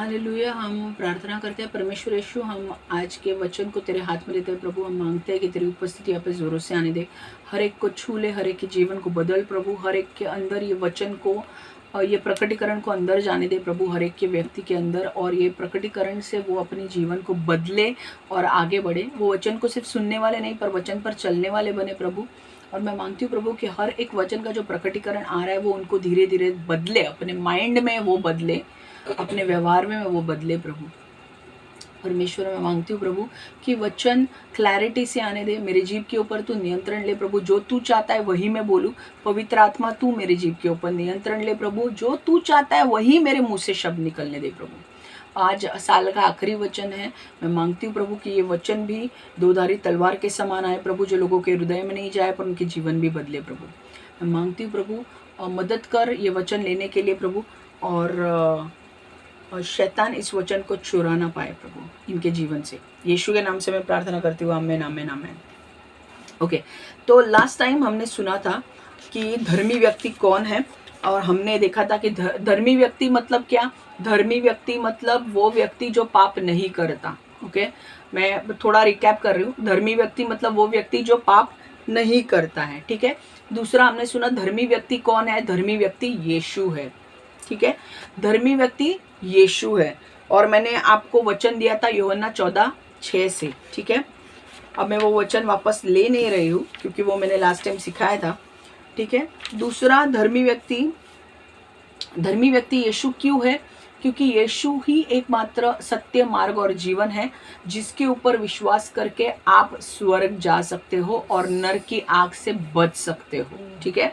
Hallelujah. हम प्रार्थना करते हैं परमेश्वर यीशु, हम आज के वचन को तेरे हाथ में देते हैं प्रभु। हम मांगते हैं कि तेरी उपस्थिति यहाँ पे जोरों से आने दे, हर एक को छू ले, हर एक के जीवन को बदल प्रभु, हर एक के अंदर ये वचन को और ये प्रकटीकरण को अंदर जाने दे प्रभु, हर एक के व्यक्ति के अंदर, और ये प्रकटीकरण से वो अपने जीवन को बदले और आगे बढ़े। वो वचन को सिर्फ सुनने वाले नहीं पर वचन पर चलने वाले बने प्रभु। और मैं मांगती हूँ प्रभु कि हर एक वचन का जो प्रकटीकरण आ रहा है वो उनको धीरे धीरे बदले, अपने माइंड में वो बदले, अपने व्यवहार में वो बदले प्रभु। परमेश्वर मैं मांगती हूँ प्रभु कि वचन क्लैरिटी से आने दे, मेरे जीव के ऊपर तू नियंत्रण ले प्रभु, जो तू चाहता है वही मैं बोलूँ। पवित्र आत्मा तू मेरे जीव के ऊपर नियंत्रण ले प्रभु, जो तू चाहता है वही मेरे मुंह से शब्द निकलने दे प्रभु। आज साल का आखिरी वचन है, मैं मांगती हूँ प्रभु कि ये वचन भी दोधारी तलवार के समान आए प्रभु, जो लोगों के हृदय में नहीं जाए पर उनके जीवन भी बदले प्रभु। मैं मांगती हूँ प्रभु मदद कर ये वचन लेने के लिए प्रभु, और शैतान इस वचन को चुरा ना पाए प्रभु इनके जीवन से। यीशु के नाम से मैं प्रार्थना करती हूँ, आमेन आमेन आमेन। ओके, तो लास्ट टाइम हमने सुना था कि धर्मी व्यक्ति कौन है, और हमने देखा था कि धर्मी व्यक्ति मतलब क्या। धर्मी व्यक्ति मतलब वो व्यक्ति जो पाप नहीं करता। ओके, मैं थोड़ा रिकैप कर रही हूँ। धर्मी व्यक्ति मतलब वो व्यक्ति जो पाप नहीं करता है, ठीक है। दूसरा हमने सुना धर्मी व्यक्ति कौन है, धर्मी व्यक्ति यीशु है, ठीक है। धर्मी व्यक्ति यीशु है, और मैंने आपको वचन दिया था यूहन्ना 14:6 से, ठीक है। अब मैं वो वचन वापस ले नहीं रही हूँ क्योंकि वो मैंने लास्ट टाइम सिखाया था, ठीक है। दूसरा धर्मी व्यक्ति यीशु क्यों है, क्योंकि यीशु ही एकमात्र सत्य, मार्ग और जीवन है, जिसके ऊपर विश्वास करके आप स्वर्ग जा सकते हो और नरक की आग से बच सकते हो, ठीक है।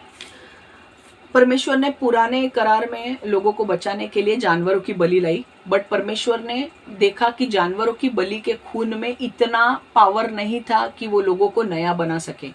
परमेश्वर ने पुराने करार में लोगों को बचाने के लिए जानवरों की बलि लाई, बट परमेश्वर ने देखा कि जानवरों की बलि के खून में इतना पावर नहीं था कि वो लोगों को नया बना सके।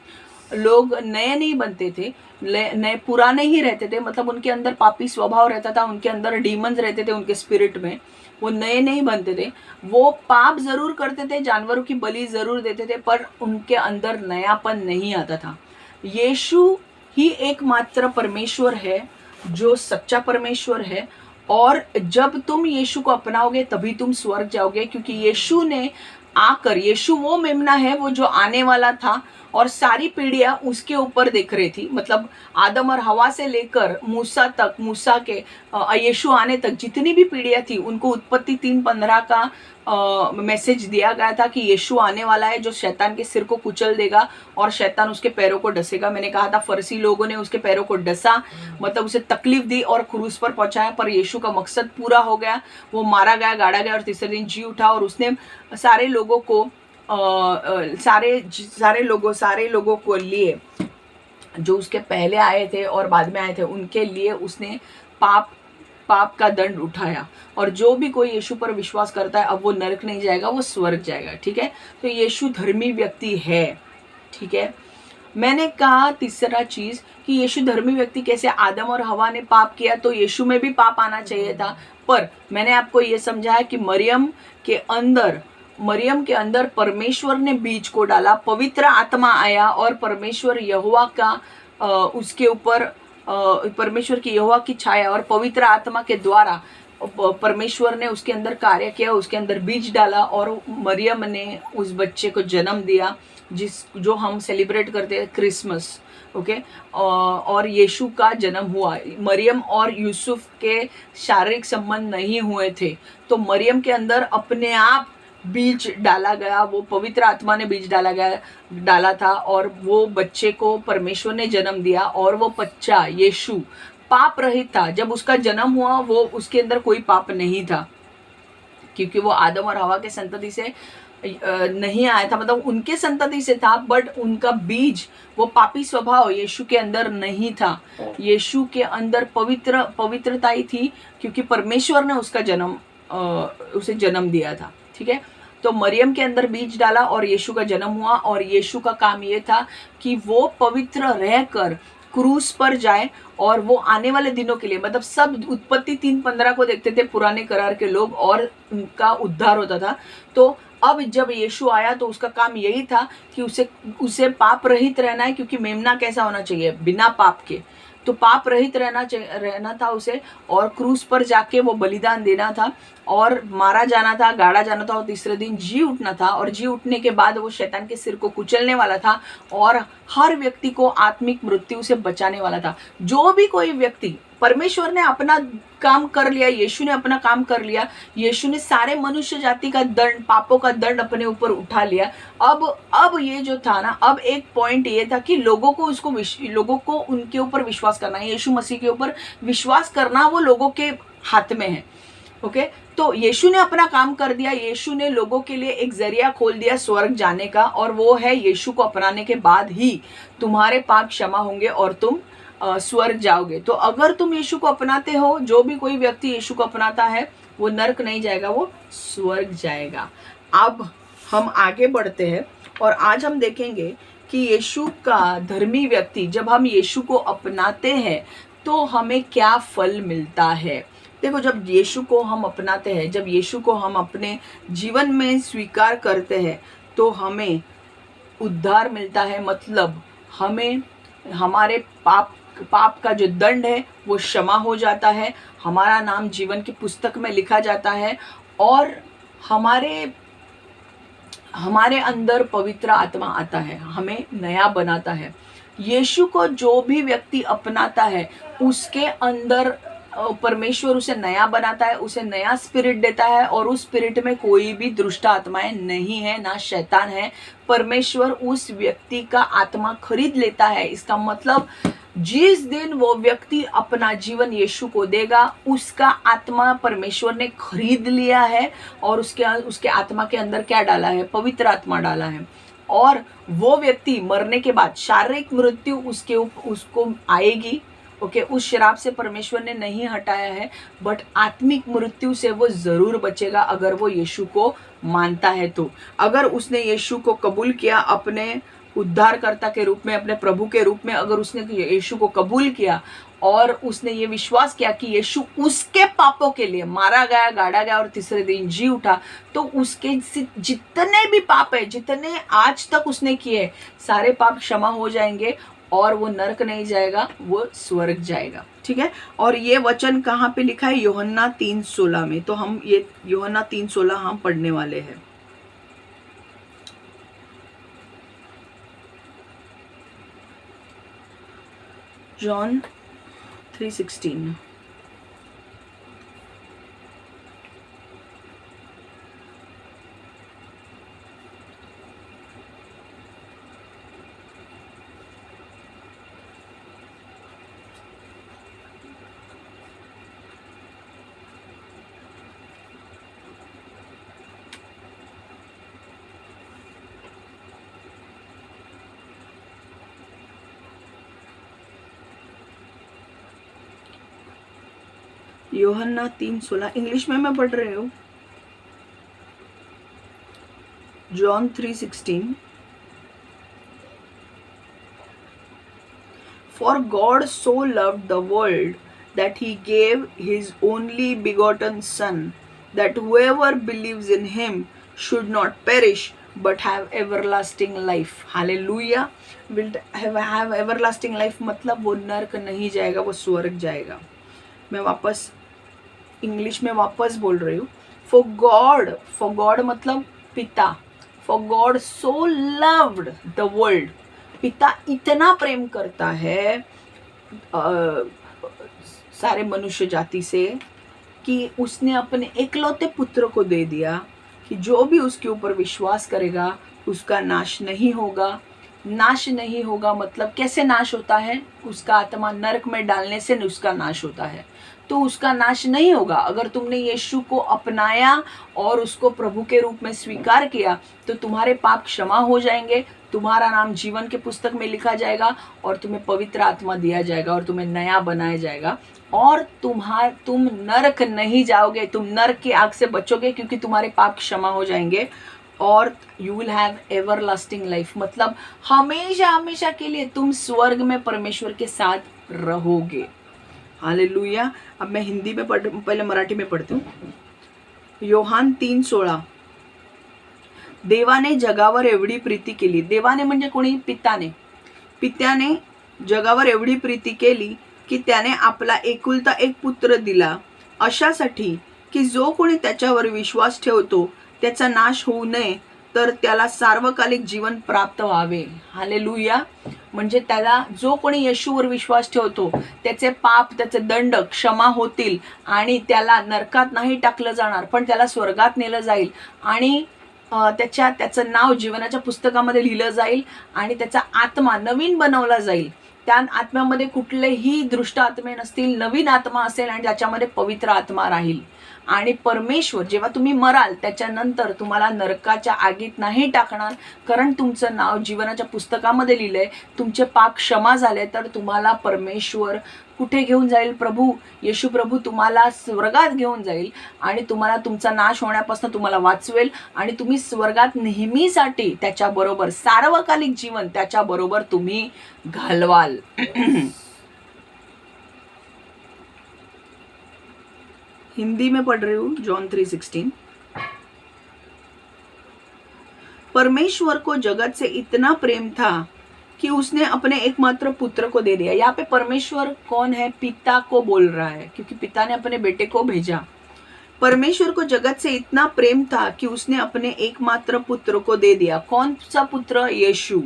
लोग नए नहीं बनते थे, नए पुराने ही रहते थे, मतलब उनके अंदर पापी स्वभाव रहता था, उनके अंदर डीमंस रहते थे, उनके स्पिरिट में वो नए नहीं बनते थे। वो पाप जरूर करते थे, जानवरों की बलि जरूर देते थे, पर उनके अंदर नयापन नहीं आता था। यीशु ही एकमात्र परमेश्वर है जो सच्चा परमेश्वर है, और जब तुम यीशु को अपनाओगे तभी तुम स्वर्ग जाओगे, क्योंकि यीशु ने आकर, यीशु वो मेमना है वो जो आने वाला था, और सारी पीढ़ियां उसके ऊपर देख रही थी। मतलब आदम और हवा से लेकर मूसा तक, मूसा के यीशु आने तक जितनी भी पीढ़ियां थी, उनको उत्पत्ति 3:15 का मैसेज दिया गया था कि यीशु आने वाला है जो शैतान के सिर को कुचल देगा और शैतान उसके पैरों को डसेगा। मैंने कहा था फरीसी लोगों ने उसके पैरों को डसा, मतलब उसे तकलीफ दी और क्रूस पर पहुंचाया, पर यीशु का मकसद पूरा हो गया। वो मारा गया, गाड़ा गया और तीसरे दिन जी उठा, और उसने सारे लोगों को सारे लोगों को लिए, जो उसके पहले आए थे और बाद में आए थे, उनके लिए उसने पाप का दंड उठाया। और जो भी कोई यीशु पर विश्वास करता है, अब वो नरक नहीं जाएगा, वो स्वर्ग जाएगा, ठीक है। तो यीशु धर्मी व्यक्ति है, ठीक है। मैंने कहा तीसरा चीज कि यीशु धर्मी व्यक्ति कैसे, आदम और हवा ने पाप किया तो यीशु में भी पाप आना चाहिए था, पर मैंने आपको ये समझाया कि मरियम के अंदर परमेश्वर ने बीज को डाला, पवित्र आत्मा आया, और परमेश्वर यहोवा का उसके ऊपर परमेश्वर की यहोवा की छाया और पवित्र आत्मा के द्वारा परमेश्वर ने उसके अंदर कार्य किया, उसके अंदर बीज डाला, और मरियम ने उस बच्चे को जन्म दिया, जो हम सेलिब्रेट करते हैं क्रिसमस, ओके। और यीशु का जन्म हुआ। मरियम और यूसुफ के शारीरिक संबंध नहीं हुए थे, तो मरियम के अंदर अपने आप बीज डाला गया, वो पवित्र आत्मा ने बीज डाला था, और वो बच्चे को परमेश्वर ने जन्म दिया, और वो बच्चा यीशु पाप रहित था। जब उसका जन्म हुआ वो उसके अंदर कोई पाप नहीं था, क्योंकि वो आदम और हवा के संतति से नहीं आया था, मतलब उनके संतति से था, बट उनका बीज, वो पापी स्वभाव यीशु के अंदर नहीं था। यीशु के अंदर पवित्रता ही थी, क्योंकि परमेश्वर ने उसे जन्म दिया था, ठीक है। तो मरियम के अंदर बीज डाला और यीशु का जन्म हुआ, और यीशु का काम ये था कि वो पवित्र रहकर क्रूस पर जाए, और वो आने वाले दिनों के लिए, मतलब सब उत्पत्ति 3:15 को देखते थे पुराने करार के लोग, और उनका उद्धार होता था। तो अब जब यीशु आया तो उसका काम यही था कि उसे पाप रहित रहना है, क्योंकि मेमना कैसा होना चाहिए, बिना पाप के, तो पाप रहित रहना था उसे, और क्रूस पर जाके वो बलिदान देना था, और मारा जाना था, गाड़ा जाना था और तीसरे दिन जी उठना था, और जी उठने के बाद वो शैतान के सिर को कुचलने वाला था और हर व्यक्ति को आत्मिक मृत्यु से बचाने वाला था। जो भी कोई व्यक्ति, परमेश्वर ने अपना काम कर लिया, यीशु ने अपना काम कर लिया, यीशु ने सारे मनुष्य जाति का दंड, पापों का दंड अपने ऊपर उठा लिया। अब ये जो था ना, अब एक पॉइंट ये था कि लोगों को उनके ऊपर विश्वास करना है, यीशु मसीह के ऊपर विश्वास करना वो लोगों के हाथ में है। ओके, तो यीशु ने अपना काम कर दिया, यीशु ने लोगों के लिए एक जरिया खोल दिया स्वर्ग जाने का, और वो है यीशु को अपनाने के बाद ही तुम्हारे पाप क्षमा होंगे और तुम स्वर्ग जाओगे। तो अगर तुम यीशु को अपनाते हो, जो भी कोई व्यक्ति यीशु को अपनाता है वो नरक नहीं जाएगा, वो स्वर्ग जाएगा। अब हम आगे बढ़ते हैं और आज हम देखेंगे कि यीशु का धर्मी व्यक्ति, जब हम यीशु को अपनाते हैं तो हमें क्या फल मिलता है। देखो, जब यीशु को हम अपनाते हैं, जब यीशु को हम अपने जीवन में स्वीकार करते हैं तो हमें उद्धार मिलता है। मतलब हमें हमारे पाप का जो दंड है वो क्षमा हो जाता है, हमारा नाम जीवन की पुस्तक में लिखा जाता है और हमारे अंदर पवित्र आत्मा आता है, हमें नया बनाता है। यीशु को जो भी व्यक्ति अपनाता है उसके अंदर परमेश्वर उसे नया बनाता है, उसे नया स्पिरिट देता है, और उस स्पिरिट में कोई भी दुष्ट आत्माएं नहीं है, ना शैतान है। परमेश्वर उस व्यक्ति का आत्मा खरीद लेता है। इसका मतलब जिस दिन वो व्यक्ति अपना जीवन यीशु को देगा, उसका आत्मा परमेश्वर ने खरीद लिया है, और उसके आत्मा के अंदर क्या डाला है? पवित्र आत्मा डाला है। और वो व्यक्ति मरने के बाद शारीरिक मृत्यु उसको आएगी। ओके, उस शराब से परमेश्वर ने नहीं हटाया है, बट आत्मिक मृत्यु से वो जरूर बचेगा अगर वो यीशु को मानता है। तो अगर उसने यीशु को कबूल किया अपने उद्धारकर्ता के रूप में, अपने प्रभु के रूप में, अगर उसने यीशु को कबूल किया और उसने ये विश्वास किया कि यीशु उसके पापों के लिए मारा गया, गाड़ा गया और तीसरे दिन जी उठा, तो उसके जितने भी पाप है, जितने आज तक उसने किए, सारे पाप क्षमा हो जाएंगे और वो नरक नहीं जाएगा, वो स्वर्ग जाएगा। ठीक है, और ये वचन कहाँ पे लिखा है? यूहन्ना 3:16 में। तो हम ये यूहन्ना 3:16 हम पढ़ने वाले हैं। जॉन 3:16। यूहन्ना 3:16 इंग्लिश में मैं पढ़ रही हूँ। John 3:16। For God so loved the world that he gave his only begotten Son, that whoever believes in him should not perish but have everlasting life. Hallelujah. Will have everlasting life मतलब वो नरक नहीं जाएगा, वो स्वर्ग जाएगा। मैं वापस इंग्लिश में वापस बोल रही हूँ। फॉर गॉड मतलब पिता। For God so loved the world, पिता इतना प्रेम करता है सारे मनुष्य जाति से कि उसने अपने एकलौते पुत्र को दे दिया कि जो भी उसके ऊपर विश्वास करेगा उसका नाश नहीं होगा। नाश नहीं होगा मतलब कैसे नाश होता है? उसका आत्मा नरक में डालने से उसका नाश होता है, तो उसका नाश नहीं होगा। अगर तुमने यीशु को अपनाया और उसको प्रभु के रूप में स्वीकार किया तो तुम्हारे पाप क्षमा हो जाएंगे, तुम्हारा नाम जीवन के पुस्तक में लिखा जाएगा और तुम्हें पवित्र आत्मा दिया जाएगा और तुम्हें नया बनाया जाएगा, और तुम नरक नहीं जाओगे, तुम नरक की आग से बचोगे क्योंकि तुम्हारे पाप क्षमा हो जाएंगे, और you will have everlasting life मतलब हमेशा हमेशा के लिए तुम स्वर्ग में परमेश्वर के साथ रहोगे। हालेलुया। अब मैं हिंदी में पहले मराठी में पढ़ती हूँ। योहान 3:16। देवाने जगावर एवढी प्रीती केली, देवाने म्हणजे कोणी? पित्याने जगावर एवढी प्रीती केली की त्याने आपला एकुलता एक पुत्र दिला, अशासाठी की जो कोणी त्याच्यावर विश्वास ठेवतो त्याचा नाश होऊ नये, तर त्याला सार्वकालिक जीवन प्राप्त व्हावे. हालेलुया. म्हणजे त्याला जो कोणी येशूवर विश्वास ठेवतो त्याचे पाप, त्याचे दंड क्षमा होतील आणि त्याला नरकात नाही टाकलं जाणार, पण त्याला स्वर्गात नेलं जाईल आणि त्याचं नाव जीवनाच्या पुस्तकामध्ये लिहिलं जाईल आणि त्याचा आत्मा नवीन बनवला जाईल. त्या आत्म्यामध्ये कुठलेही दुष्ट आत्मे नसतील, नवीन आत्मा असेल आणि त्याच्यामध्ये पवित्र आत्मा राहील. आणि परमेश्वर जेव्हा तुम्ही मराल त्याच्यानंतर तुम्हाला नरकाच्या आगीत नाही टाकणार, कारण तुमचं नाव जीवनाच्या पुस्तकामध्ये लिहिलंय, तुमचे पाप क्षमा झाले, तर तुम्हाला परमेश्वर कुठे घेऊन जाईल? प्रभू येशू प्रभू तुम्हाला स्वर्गात घेऊन जाईल आणि तुम्हाला तुमचा नाश होण्यापासून तुम्हाला वाचवेल आणि तुम्ही स्वर्गात नेहमीसाठी त्याच्याबरोबर सार्वकालिक जीवन त्याच्याबरोबर तुम्ही घालवाल. हिंदी में पढ़ रही हूँ, जॉन 3:16. परमेश्वर को जगत से इतना प्रेम था कि उसने अपने एकमात्र पुत्र को दे दिया. यहाँ पे परमेश्वर कौन है? पिता को बोल रहा है, क्योंकि पिता ने अपने बेटे को भेजा. परमेश्वर को जगत से इतना प्रेम था कि उसने अपने एकमात्र पुत्र को दे दिया. कौन सा पुत्र? यीशु.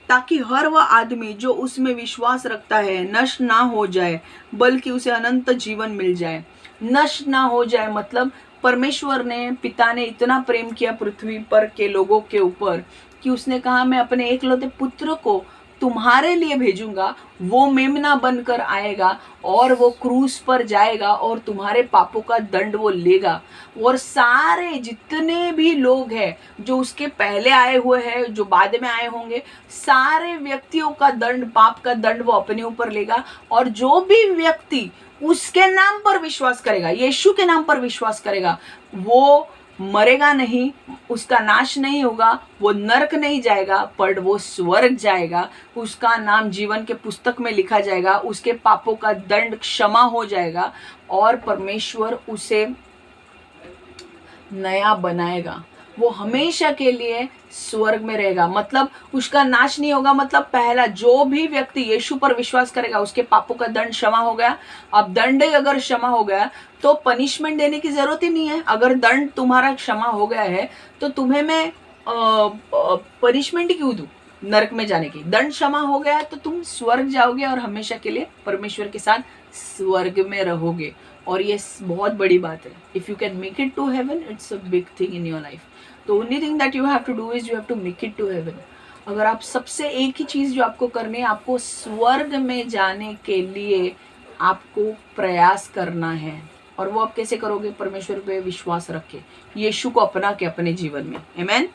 ताकि हर वह आदमी जो उसमें विश्वास रखता है नष्ट ना हो जाए, बल्कि उसे अनंत जीवन मिल जाए. नष्ट ना हो जाए मतलब परमेश्वर ने, पिता ने इतना प्रेम किया पृथ्वी पर के लोगों के ऊपर कि उसने कहा मैं अपने एकलौते पुत्र को तुम्हारे लिए भेजूंगा. वो मेमना बनकर आएगा और वो क्रूस पर जाएगा और तुम्हारे पापों का दंड वो लेगा. और सारे जितने भी लोग हैं जो उसके पहले आए हुए हैं, जो बाद में आए होंगे, सारे व्यक्तियों का दंड, पाप का दंड वो अपने ऊपर लेगा. और जो भी व्यक्ति उसके नाम पर विश्वास करेगा, यीशु के नाम पर विश्वास करेगा, वो मरेगा नहीं, उसका नाश नहीं होगा, वो नरक नहीं जाएगा, पर वो स्वर्ग जाएगा. उसका नाम जीवन के पुस्तक में लिखा जाएगा, उसके पापों का दंड क्षमा हो जाएगा और परमेश्वर उसे नया बनाएगा. वो हमेशा के लिए स्वर्ग में रहेगा. मतलब उसका नाश नहीं होगा. मतलब पहला जो भी व्यक्ति यीशु पर विश्वास करेगा उसके पापों का दंड क्षमा हो गया. अब दंड अगर क्षमा हो गया तो पनिशमेंट देने की जरूरत ही नहीं है. अगर दंड तुम्हारा क्षमा हो गया है तो तुम्हें मैं पनिशमेंट क्यों दूं नरक में जाने की? दंड क्षमा हो गया तो तुम स्वर्ग जाओगे और हमेशा के लिए परमेश्वर के साथ स्वर्ग में रहोगे. और ये बहुत बड़ी बात है. If you can make it to heaven, it's a big thing in your life. The only thing that you have to do is you have to make it to heaven. अगर आप सबसे एक ही चीज़ जो आपको करनी है, आपको स्वर्ग में जाने के लिए आपको प्रयास करना है. और वो आप कैसे करोगे? परमेश्वर पे विश्वास रख के, यीशु को अपना के अपने जीवन में. आमेन.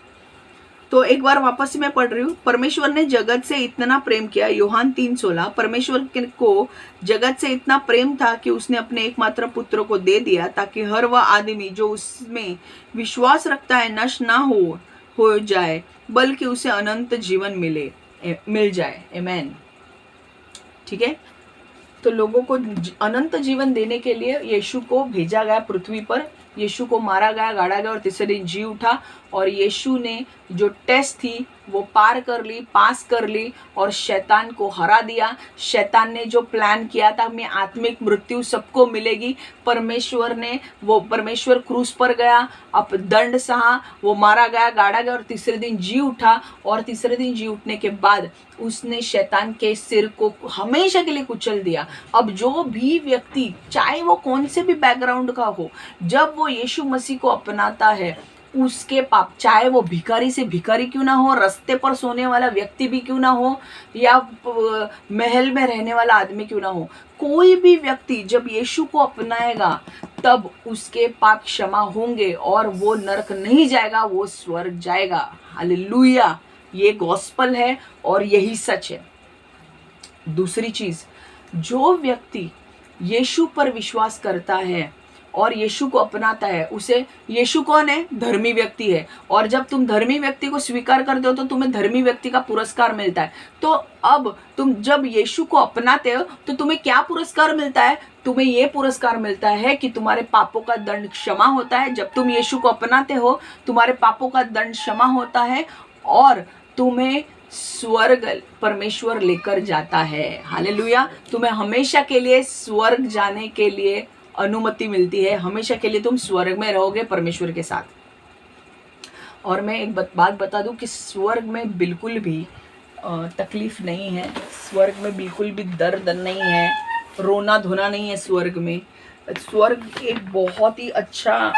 तो एक बार वापस से मैं पढ़ रही हूँ. परमेश्वर ने जगत से इतना प्रेम किया, यूहन्ना 3:16. परमेश्वर को जगत से इतना प्रेम था कि उसने अपने एकमात्र पुत्र को दे दिया, ताकि हर वह आदमी जो उसमें विश्वास रखता है नष्ट ना हो जाए, बल्कि उसे अनंत जीवन मिल जाए. आमेन. ठीक है. तो लोगों को अनंत जीवन देने के लिए यीशु को भेजा गया पृथ्वी पर. यीशु को मारा गया, गाड़ा गया और तीसरे दिन जी उठा. और यीशु ने जो टेस्ट थी वो पार कर ली, पास कर ली और शैतान को हरा दिया. शैतान ने जो प्लान किया था मैं आत्मिक मृत्यु सबको मिलेगी, परमेश्वर क्रूस पर गया, अब दंड सहा, वो मारा गया, गाड़ा गया और तीसरे दिन जी उठा. और तीसरे दिन जी उठने के बाद उसने शैतान के सिर को हमेशा के लिए कुचल दिया. अब जो भी व्यक्ति, चाहे वो कौन से भी बैकग्राउंड का हो, जब वो यीशु मसीह को अपनाता है, उसके पाप, चाहे वो भिखारी से भिखारी क्यों ना हो, रास्ते पर सोने वाला व्यक्ति भी क्यों ना हो, या महल में रहने वाला आदमी क्यों ना हो, कोई भी व्यक्ति जब यीशु को अपनाएगा तब उसके पाप क्षमा होंगे और वो नरक नहीं जाएगा, वो स्वर्ग जाएगा. हालेलुया. ये गॉस्पल है और यही सच है. दूसरी चीज, जो व्यक्ति यीशु पर विश्वास करता है और यीशु को अपनाता है, उसे, यीशु कौन है? धर्मी व्यक्ति है. और जब तुम धर्मी व्यक्ति को स्वीकार करते हो तो तुम्हें धर्मी व्यक्ति का पुरस्कार मिलता है. तो अब तुम जब यीशु को अपनाते हो तो तुम्हें क्या पुरस्कार मिलता है? तुम्हें ये पुरस्कार मिलता है कि तुम्हारे पापों का दंड क्षमा होता है. जब तुम यीशु को अपनाते हो तुम्हारे पापों का दंड क्षमा होता है और तुम्हें स्वर्ग परमेश्वर लेकर जाता है. हालेलुया. तुम्हें हमेशा के लिए स्वर्ग जाने के लिए अनुमति मिलती है, हमेशा के लिए तुम स्वर्ग में रहोगे परमेश्वर के साथ। और मैं एक बात बता दूं कि स्वर्ग में बिल्कुल भी तकलीफ नहीं है, स्वर्ग में बिल्कुल भी दर्द नहीं है, रोना धोना नहीं है स्वर्ग में। स्वर्ग एक बहुत ही अच्छा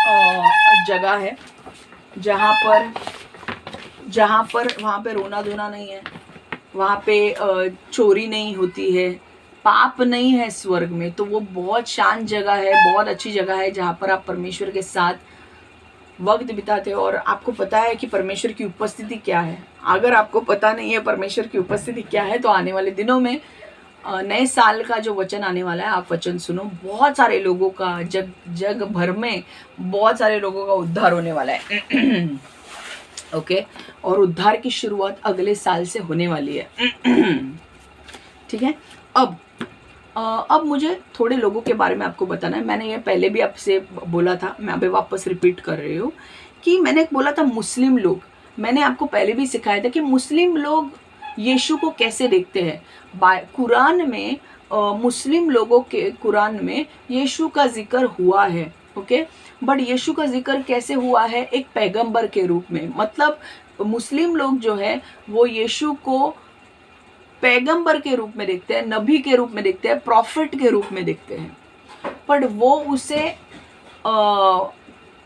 जगह है जहाँ पर वहाँ पे रोना धोना नहीं है, वहाँ पे चोरी नहीं होती है, पाप नहीं है स्वर्ग में। तो वो बहुत शांत जगह है, बहुत अच्छी जगह है जहाँ पर आप परमेश्वर के साथ वक्त बिताते हो। और आपको पता है कि परमेश्वर की उपस्थिति क्या है। अगर आपको पता नहीं है परमेश्वर की उपस्थिति क्या है, तो आने वाले दिनों में नए साल का जो वचन आने वाला है, आप वचन सुनो। बहुत सारे लोगों का जग भर में बहुत सारे लोगों का उद्धार होने वाला है। ओके, और उद्धार की शुरुआत अगले साल से होने वाली है। ठीक है। अब मुझे थोड़े लोगों के बारे में आपको बताना है। मैंने ये पहले भी आपसे बोला था, मैं अभी वापस रिपीट कर रही हूँ कि मैंने बोला था मुस्लिम लोग। मैंने आपको पहले भी सिखाया था कि मुस्लिम लोग यीशु को कैसे देखते हैं। कुरान में मुस्लिम लोगों के कुरान में यीशु का जिक्र हुआ है। ओके, बट यीशु का जिक्र कैसे हुआ है? एक पैगंबर के रूप में। मतलब मुस्लिम लोग जो है वो यीशु को पैगंबर के रूप में देखते हैं, नबी के रूप में देखते हैं, प्रॉफिट के रूप में देखते हैं, पर वो उसे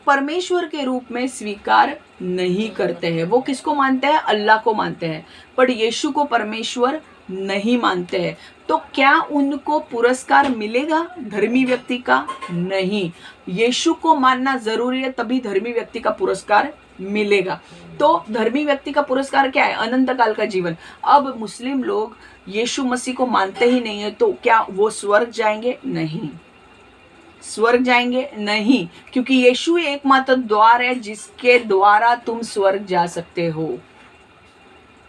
परमेश्वर के रूप में स्वीकार नहीं करते हैं। वो किसको मानते हैं? अल्लाह को मानते हैं, पर यीशु को परमेश्वर नहीं मानते हैं। तो क्या उनको पुरस्कार मिलेगा धर्मी व्यक्ति का? नहीं। यीशु को मानना जरूरी है, तभी धर्मी व्यक्ति का पुरस्कार मिलेगा। तो धर्मी व्यक्ति का पुरस्कार क्या है? अनंत काल का जीवन। अब मुस्लिम लोग यीशु मसीह को मानते ही नहीं है, तो क्या वो स्वर्ग जाएंगे? नहीं। स्वर्ग जाएंगे? नहीं, क्योंकि यीशु एकमात्र द्वार है जिसके द्वारा तुम स्वर्ग जा सकते हो।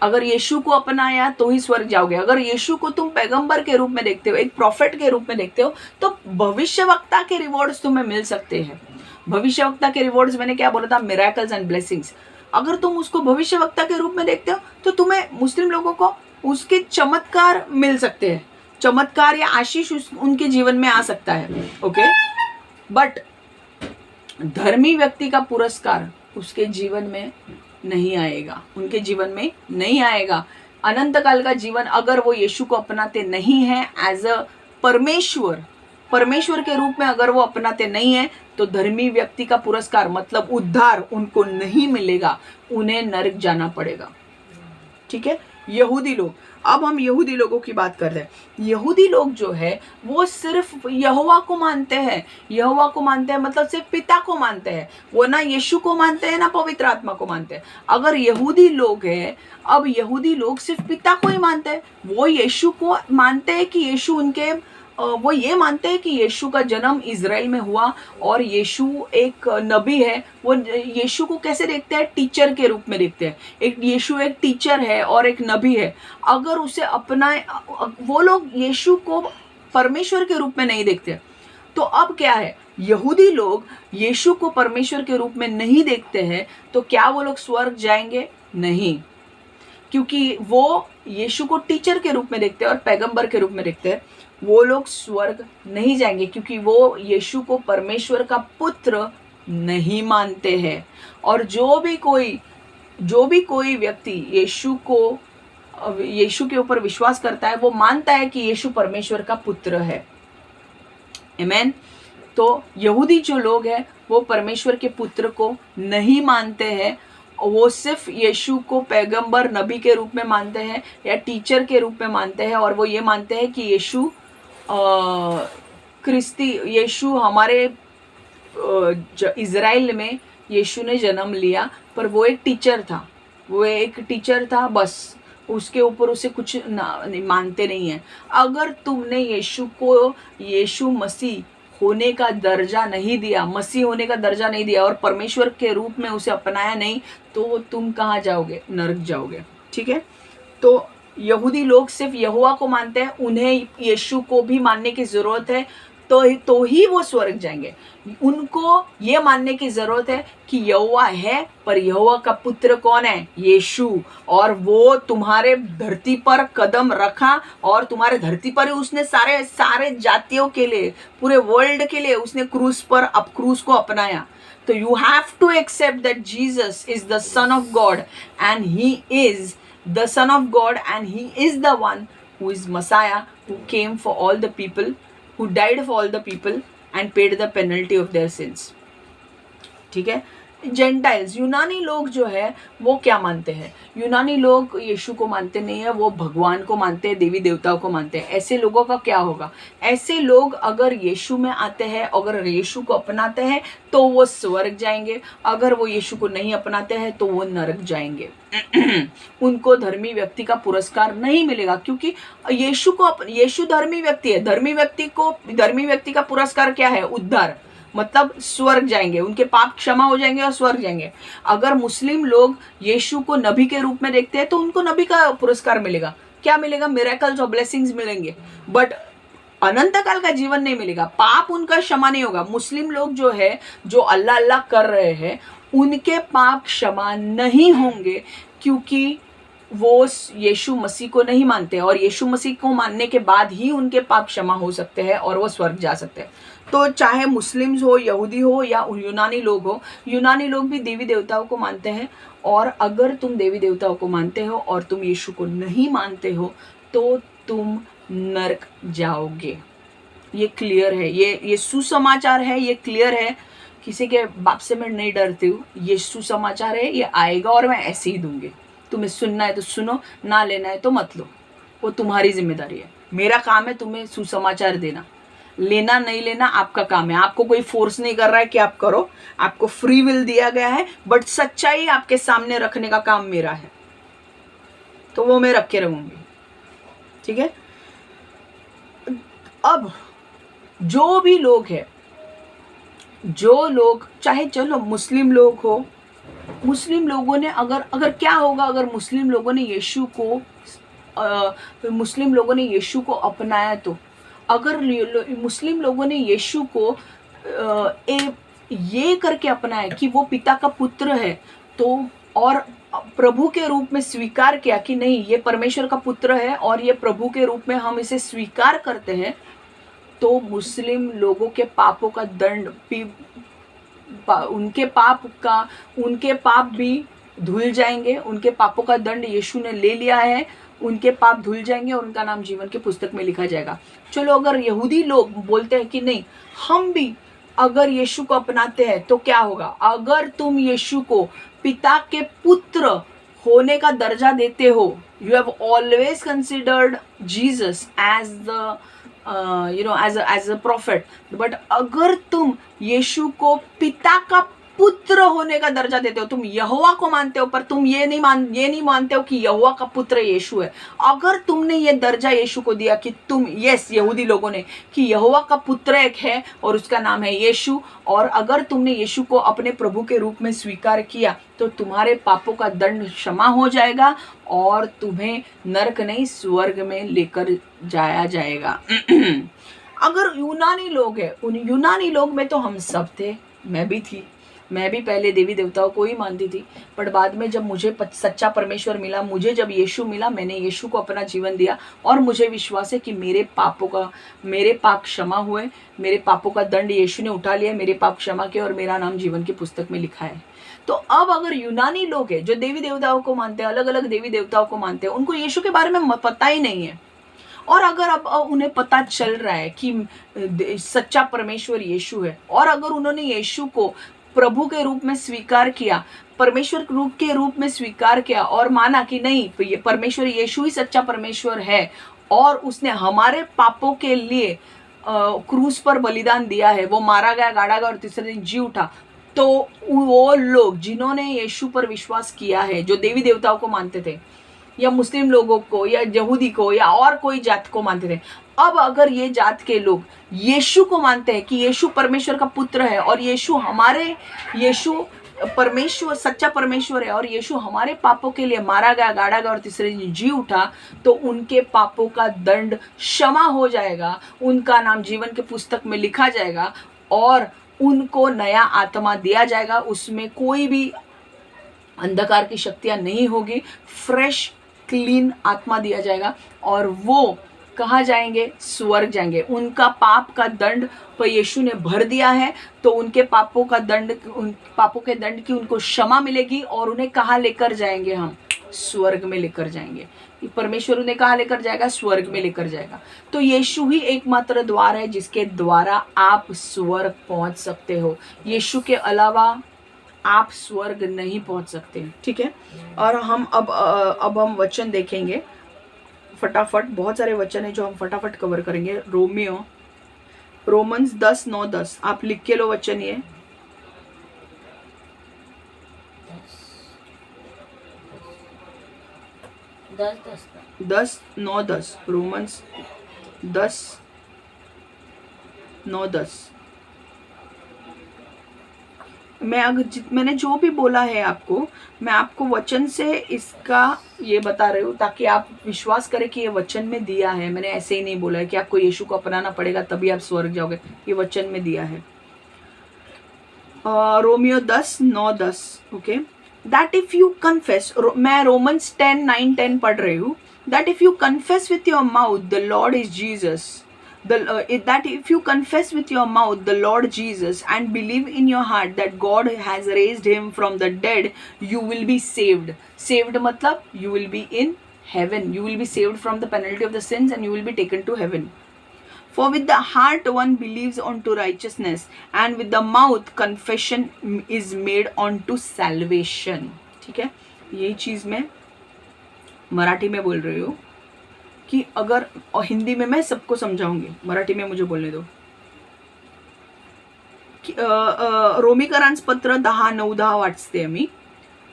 अगर यीशु को अपनाया तो ही स्वर्ग जाओगे। अगर यीशु को तुम पैगंबर के रूप में देखते हो, एक प्रॉफिट के रूप में देखते हो, तो भविष्यवक्ता के रिवॉर्ड्स तुम्हें मिल सकते हैं। भविष्यवक्ता के रिवॉर्ड्स मैंने क्या बोला था? Miracles and blessings. अगर तुम उसको भविष्यवक्ता के रूप में देखते हो तो तुम्हें, मुस्लिम लोगों को, उसके चमत्कार मिल सकते हैं। चमत्कार या आशीष उनके जीवन में आ सकता है। ओके, बट धर्मी व्यक्ति का पुरस्कार उसके जीवन में नहीं आएगा, उनके जीवन में नहीं आएगा। अनंत काल का जीवन अगर वो यीशु को अपनाते नहीं है एज अ परमेश्वर के रूप में अगर वो अपनाते नहीं है, तो धर्मी व्यक्ति का पुरस्कार मतलब उद्धार उनको नहीं मिलेगा, उन्हें नरक जाना पड़ेगा। ठीक है। यहूदी लोग, अब हम यहूदी लोगों की बात कर रहे हैं। यहूदी लोग जो है वो सिर्फ यहोवा को मानते हैं। यहोवा को मानते हैं मतलब सिर्फ पिता को मानते हैं। वो ना यीशु को मानते हैं ना पवित्र आत्मा को मानते हैं। अगर यहूदी लोग हैं, अब यहूदी लोग सिर्फ पिता को ही मानते हैं। वो यीशु को मानते हैं कि यीशु उनके, वो ये मानते हैं कि यीशु का जन्म इज़राइल में हुआ और यीशु एक नबी है। वो यीशु को कैसे देखते हैं? टीचर के रूप में देखते हैं। एक यीशु एक टीचर है और एक नबी है। अगर उसे अपनाए, वो लोग यीशु को परमेश्वर के रूप में नहीं देखते। तो अब क्या है? यहूदी लोग यीशु को परमेश्वर के रूप में नहीं देखते हैं, तो क्या वो लोग स्वर्ग जाएंगे? नहीं, क्योंकि वो यीशु को टीचर के रूप में देखते हैं और पैगंबर के रूप में देखते हैं। वो लोग स्वर्ग नहीं जाएंगे क्योंकि वो यीशु को परमेश्वर का पुत्र नहीं मानते हैं। और जो भी कोई व्यक्ति यीशु के ऊपर विश्वास करता है, वो मानता है कि यीशु परमेश्वर का पुत्र है। आमीन। तो यहूदी जो लोग हैं वो परमेश्वर के पुत्र को नहीं मानते हैं। वो सिर्फ यीशु को पैगंबर नबी के रूप में मानते हैं या टीचर के रूप में मानते हैं। और वो ये मानते हैं कि यीशु यीशु हमारे इज़राइल में यीशु ने जन्म लिया, पर वो एक टीचर था, बस उसके ऊपर उसे कुछ मानते नहीं है। अगर तुमने यीशु मसीह होने का दर्जा नहीं दिया, मसीह होने का दर्जा नहीं दिया और परमेश्वर के रूप में उसे अपनाया नहीं, तो तुम कहाँ जाओगे? नरक जाओगे। ठीक है। तो यहूदी लोग सिर्फ यहोवा को मानते हैं, उन्हें यीशु को भी मानने की ज़रूरत है। तो ही वो स्वर्ग जाएंगे। उनको ये मानने की जरूरत है कि यहोवा है, पर यहोवा का पुत्र कौन है? यीशु। और वो तुम्हारे धरती पर कदम रखा और तुम्हारे धरती पर ही उसने सारे सारे जातियों के लिए, पूरे वर्ल्ड के लिए उसने क्रूस को अपनाया। तो you have to accept that Jesus is the son of God and he is the Son of God, and he is the one who is Messiah, who came for all the people, who died for all the people and paid the penalty of their sins. ठीक है। Gentiles, यूनानी लोग जो है वो क्या मानते हैं? यूनानी लोग यीशु को मानते नहीं है, वो भगवान को मानते हैं, देवी देवताओं को मानते हैं। ऐसे लोगों का क्या होगा? ऐसे लोग अगर यीशु में आते हैं, अगर यीशु को अपनाते हैं तो वो स्वर्ग जाएंगे, अगर वो यीशु को नहीं अपनाते हैं तो वो नरक जाएंगे। उनको धर्मी व्यक्ति का पुरस्कार नहीं मिलेगा, क्योंकि यीशु धर्मी व्यक्ति है। धर्मी व्यक्ति का पुरस्कार क्या है? उद्धार, मतलब स्वर्ग जाएंगे, उनके पाप क्षमा हो जाएंगे और स्वर्ग जाएंगे। अगर मुस्लिम लोग यीशु को नबी के रूप में देखते हैं तो उनको नबी का पुरस्कार मिलेगा। क्या मिलेगा? मिरेकल्स और ब्लेसिंग्स मिलेंगे, बट अनंत काल का जीवन नहीं मिलेगा। पाप उनका क्षमा नहीं होगा। मुस्लिम लोग जो है, जो अल्लाह अल्लाह कर रहे हैं, उनके पाप क्षमा नहीं होंगे, क्योंकि वो यीशु मसीह को नहीं मानते, और यीशु मसीह को मानने के बाद ही उनके पाप क्षमा हो सकते हैं और वो स्वर्ग जा सकते हैं। तो चाहे मुस्लिम्स हो, यहूदी हो या यूनानी लोग हो, यूनानी लोग भी देवी देवताओं को मानते हैं। और अगर तुम देवी देवताओं को मानते हो और तुम यीशु को नहीं मानते हो तो तुम नरक जाओगे। ये क्लियर है, ये सुसमाचार है, ये क्लियर है। किसी के बाप से मैं नहीं डरती हूँ, ये सुसमाचार है, ये आएगा और मैं ऐसे ही दूंगी। तुम्हें सुनना है तो सुनो, ना लेना है तो मत लो, वो तुम्हारी जिम्मेदारी है। मेरा काम है तुम्हें सुसमाचार देना, लेना नहीं लेना आपका काम है। आपको कोई फोर्स नहीं कर रहा है कि आप करो, आपको फ्री विल दिया गया है, बट सच्चाई आपके सामने रखने का काम मेरा है, तो वो मैं रख के रहूंगी। ठीक है। अब जो भी लोग हैं, जो लोग, चाहे चलो मुस्लिम लोग हो, मुस्लिम लोगों ने अगर क्या होगा अगर मुस्लिम लोगों ने यीशु को अपनाया, तो अगर मुस्लिम लोगों ने यीशु को ये करके अपनाया कि वो पिता का पुत्र है, तो और प्रभु के रूप में स्वीकार किया कि नहीं, ये परमेश्वर का पुत्र है और ये प्रभु के रूप में हम इसे स्वीकार करते हैं, तो मुस्लिम लोगों के पापों का दंड भी, उनके पाप भी धुल जाएंगे। उनके पापों का दंड यीशु ने ले लिया है, उनके पाप धुल जाएंगे और उनका नाम जीवन की पुस्तक में लिखा जाएगा। चलो, अगर यहूदी लोग बोलते हैं कि नहीं, हम भी अगर यीशु को अपनाते हैं तो क्या होगा? अगर तुम यीशु को पिता के पुत्र होने का दर्जा देते हो, you have always considered Jesus as the as a prophet, but अगर तुम यीशु को पिता का पुत्र होने का दर्जा देते हो, तुम यहोवा को मानते हो, पर तुम ये नहीं मानते हो कि यहोवा का पुत्र यीशु है। अगर तुमने ये दर्जा यीशु को दिया कि तुम, यस, यहूदी लोगों ने, कि यहोवा का पुत्र एक है और उसका नाम है यीशु, और अगर तुमने यीशु को अपने प्रभु के रूप में स्वीकार किया, तो तुम्हारे पापों का दंड क्षमा हो जाएगा और तुम्हें नरक नहीं स्वर्ग में लेकर जाया जाएगा। अगर यूनानी लोग हैं, उन यूनानी लोग में तो हम सब थे, मैं भी थी, मैं भी पहले देवी देवताओं को ही मानती थी, पर बाद में जब मुझे सच्चा परमेश्वर मिला, मुझे जब यीशु मिला, मैंने यीशु को अपना जीवन दिया और मुझे विश्वास है कि मेरे पाप क्षमा हुए, मेरे पापों का दंड यीशु ने उठा लिया, मेरे पाप क्षमा किए और मेरा नाम जीवन की पुस्तक में लिखा है। तो अब अगर यूनानी लोग हैं जो देवी देवताओं को मानते हैं, अलग अलग देवी देवताओं को मानते हैं, उनको यीशु के बारे में पता ही नहीं है, और अगर अब उन्हें पता चल रहा है कि सच्चा परमेश्वर यीशु है, और अगर उन्होंने यीशु को प्रभु के रूप में स्वीकार किया, परमेश्वर के रूप में स्वीकार किया और माना कि नहीं, ये परमेश्वर यीशु ही सच्चा परमेश्वर है और उसने हमारे पापों के लिए क्रूस पर बलिदान दिया है, वो मारा गया, गाड़ा गया और तीसरे दिन जी उठा, तो वो लोग जिन्होंने यीशु पर विश्वास किया है, जो देवी देवताओं को मानते थे, या मुस्लिम लोगों को, या यहूदी को, या और कोई जात को मानते थे, अब अगर ये जात के लोग यीशु को मानते हैं कि यीशु परमेश्वर का पुत्र है और यीशु परमेश्वर सच्चा परमेश्वर है और यीशु हमारे पापों के लिए मारा गया, गाड़ा गया और तीसरे दिन जी उठा, तो उनके पापों का दंड क्षमा हो जाएगा, उनका नाम जीवन के पुस्तक में लिखा जाएगा और उनको नया आत्मा दिया जाएगा, उसमें कोई भी अंधकार की शक्तियां नहीं होगी, फ्रेश क्लीन आत्मा दिया जाएगा और वो कहाँ जाएंगे? स्वर्ग जाएंगे। उनका पाप का दंड पर यीशु ने भर दिया है, तो उनके पापों का दंड, उन पापों के दंड की उनको क्षमा मिलेगी और उन्हें कहाँ लेकर जाएंगे? हम स्वर्ग में लेकर जाएंगे। परमेश्वर उन्हें कहाँ लेकर जाएगा? स्वर्ग में लेकर जाएगा। तो यीशु ही एकमात्र द्वार है जिसके द्वारा आप स्वर्ग पहुंच सकते हो। यीशु के अलावा आप स्वर्ग नहीं पहुंच सकते। ठीक है, और हम अब हम वचन देखेंगे फटाफट। बहुत सारे वचन है जो हम फटाफट कवर करेंगे। रोमन्स 10:9-10 आप लिख के लो वचन ये। 10:9-10 रोमन्स 10:9-10। मैंने जो भी बोला है आपको, मैं आपको वचन से इसका ये बता रही हूँ ताकि आप विश्वास करें कि ये वचन में दिया है। मैंने ऐसे ही नहीं बोला है कि आपको यीशु को अपनाना पड़ेगा तभी आप स्वर्ग जाओगे, ये वचन में दिया है। Romeo 10:9-10 okay. That if you confess, मैं रोमन्स 10:9-10 पढ़ रही हूँ। That if you confess with your mouth the Lord is Jesus, that if you confess with your mouth the Lord Jesus and believe in your heart that God has raised him from the dead, you will be saved. Saved मतलब you will be in heaven. You will be saved from the penalty of the sins and you will be taken to heaven. For with the heart one believes unto righteousness and with the mouth confession is made unto salvation. ठीक है, यही चीज मैं मराठी में बोल रही हूँ की अगर, और हिंदी में मैं सबको समजाऊंगी, मराठी में मुझे बोलने दो। रोमीकरांस पत्र 10:9-10 वाचते मी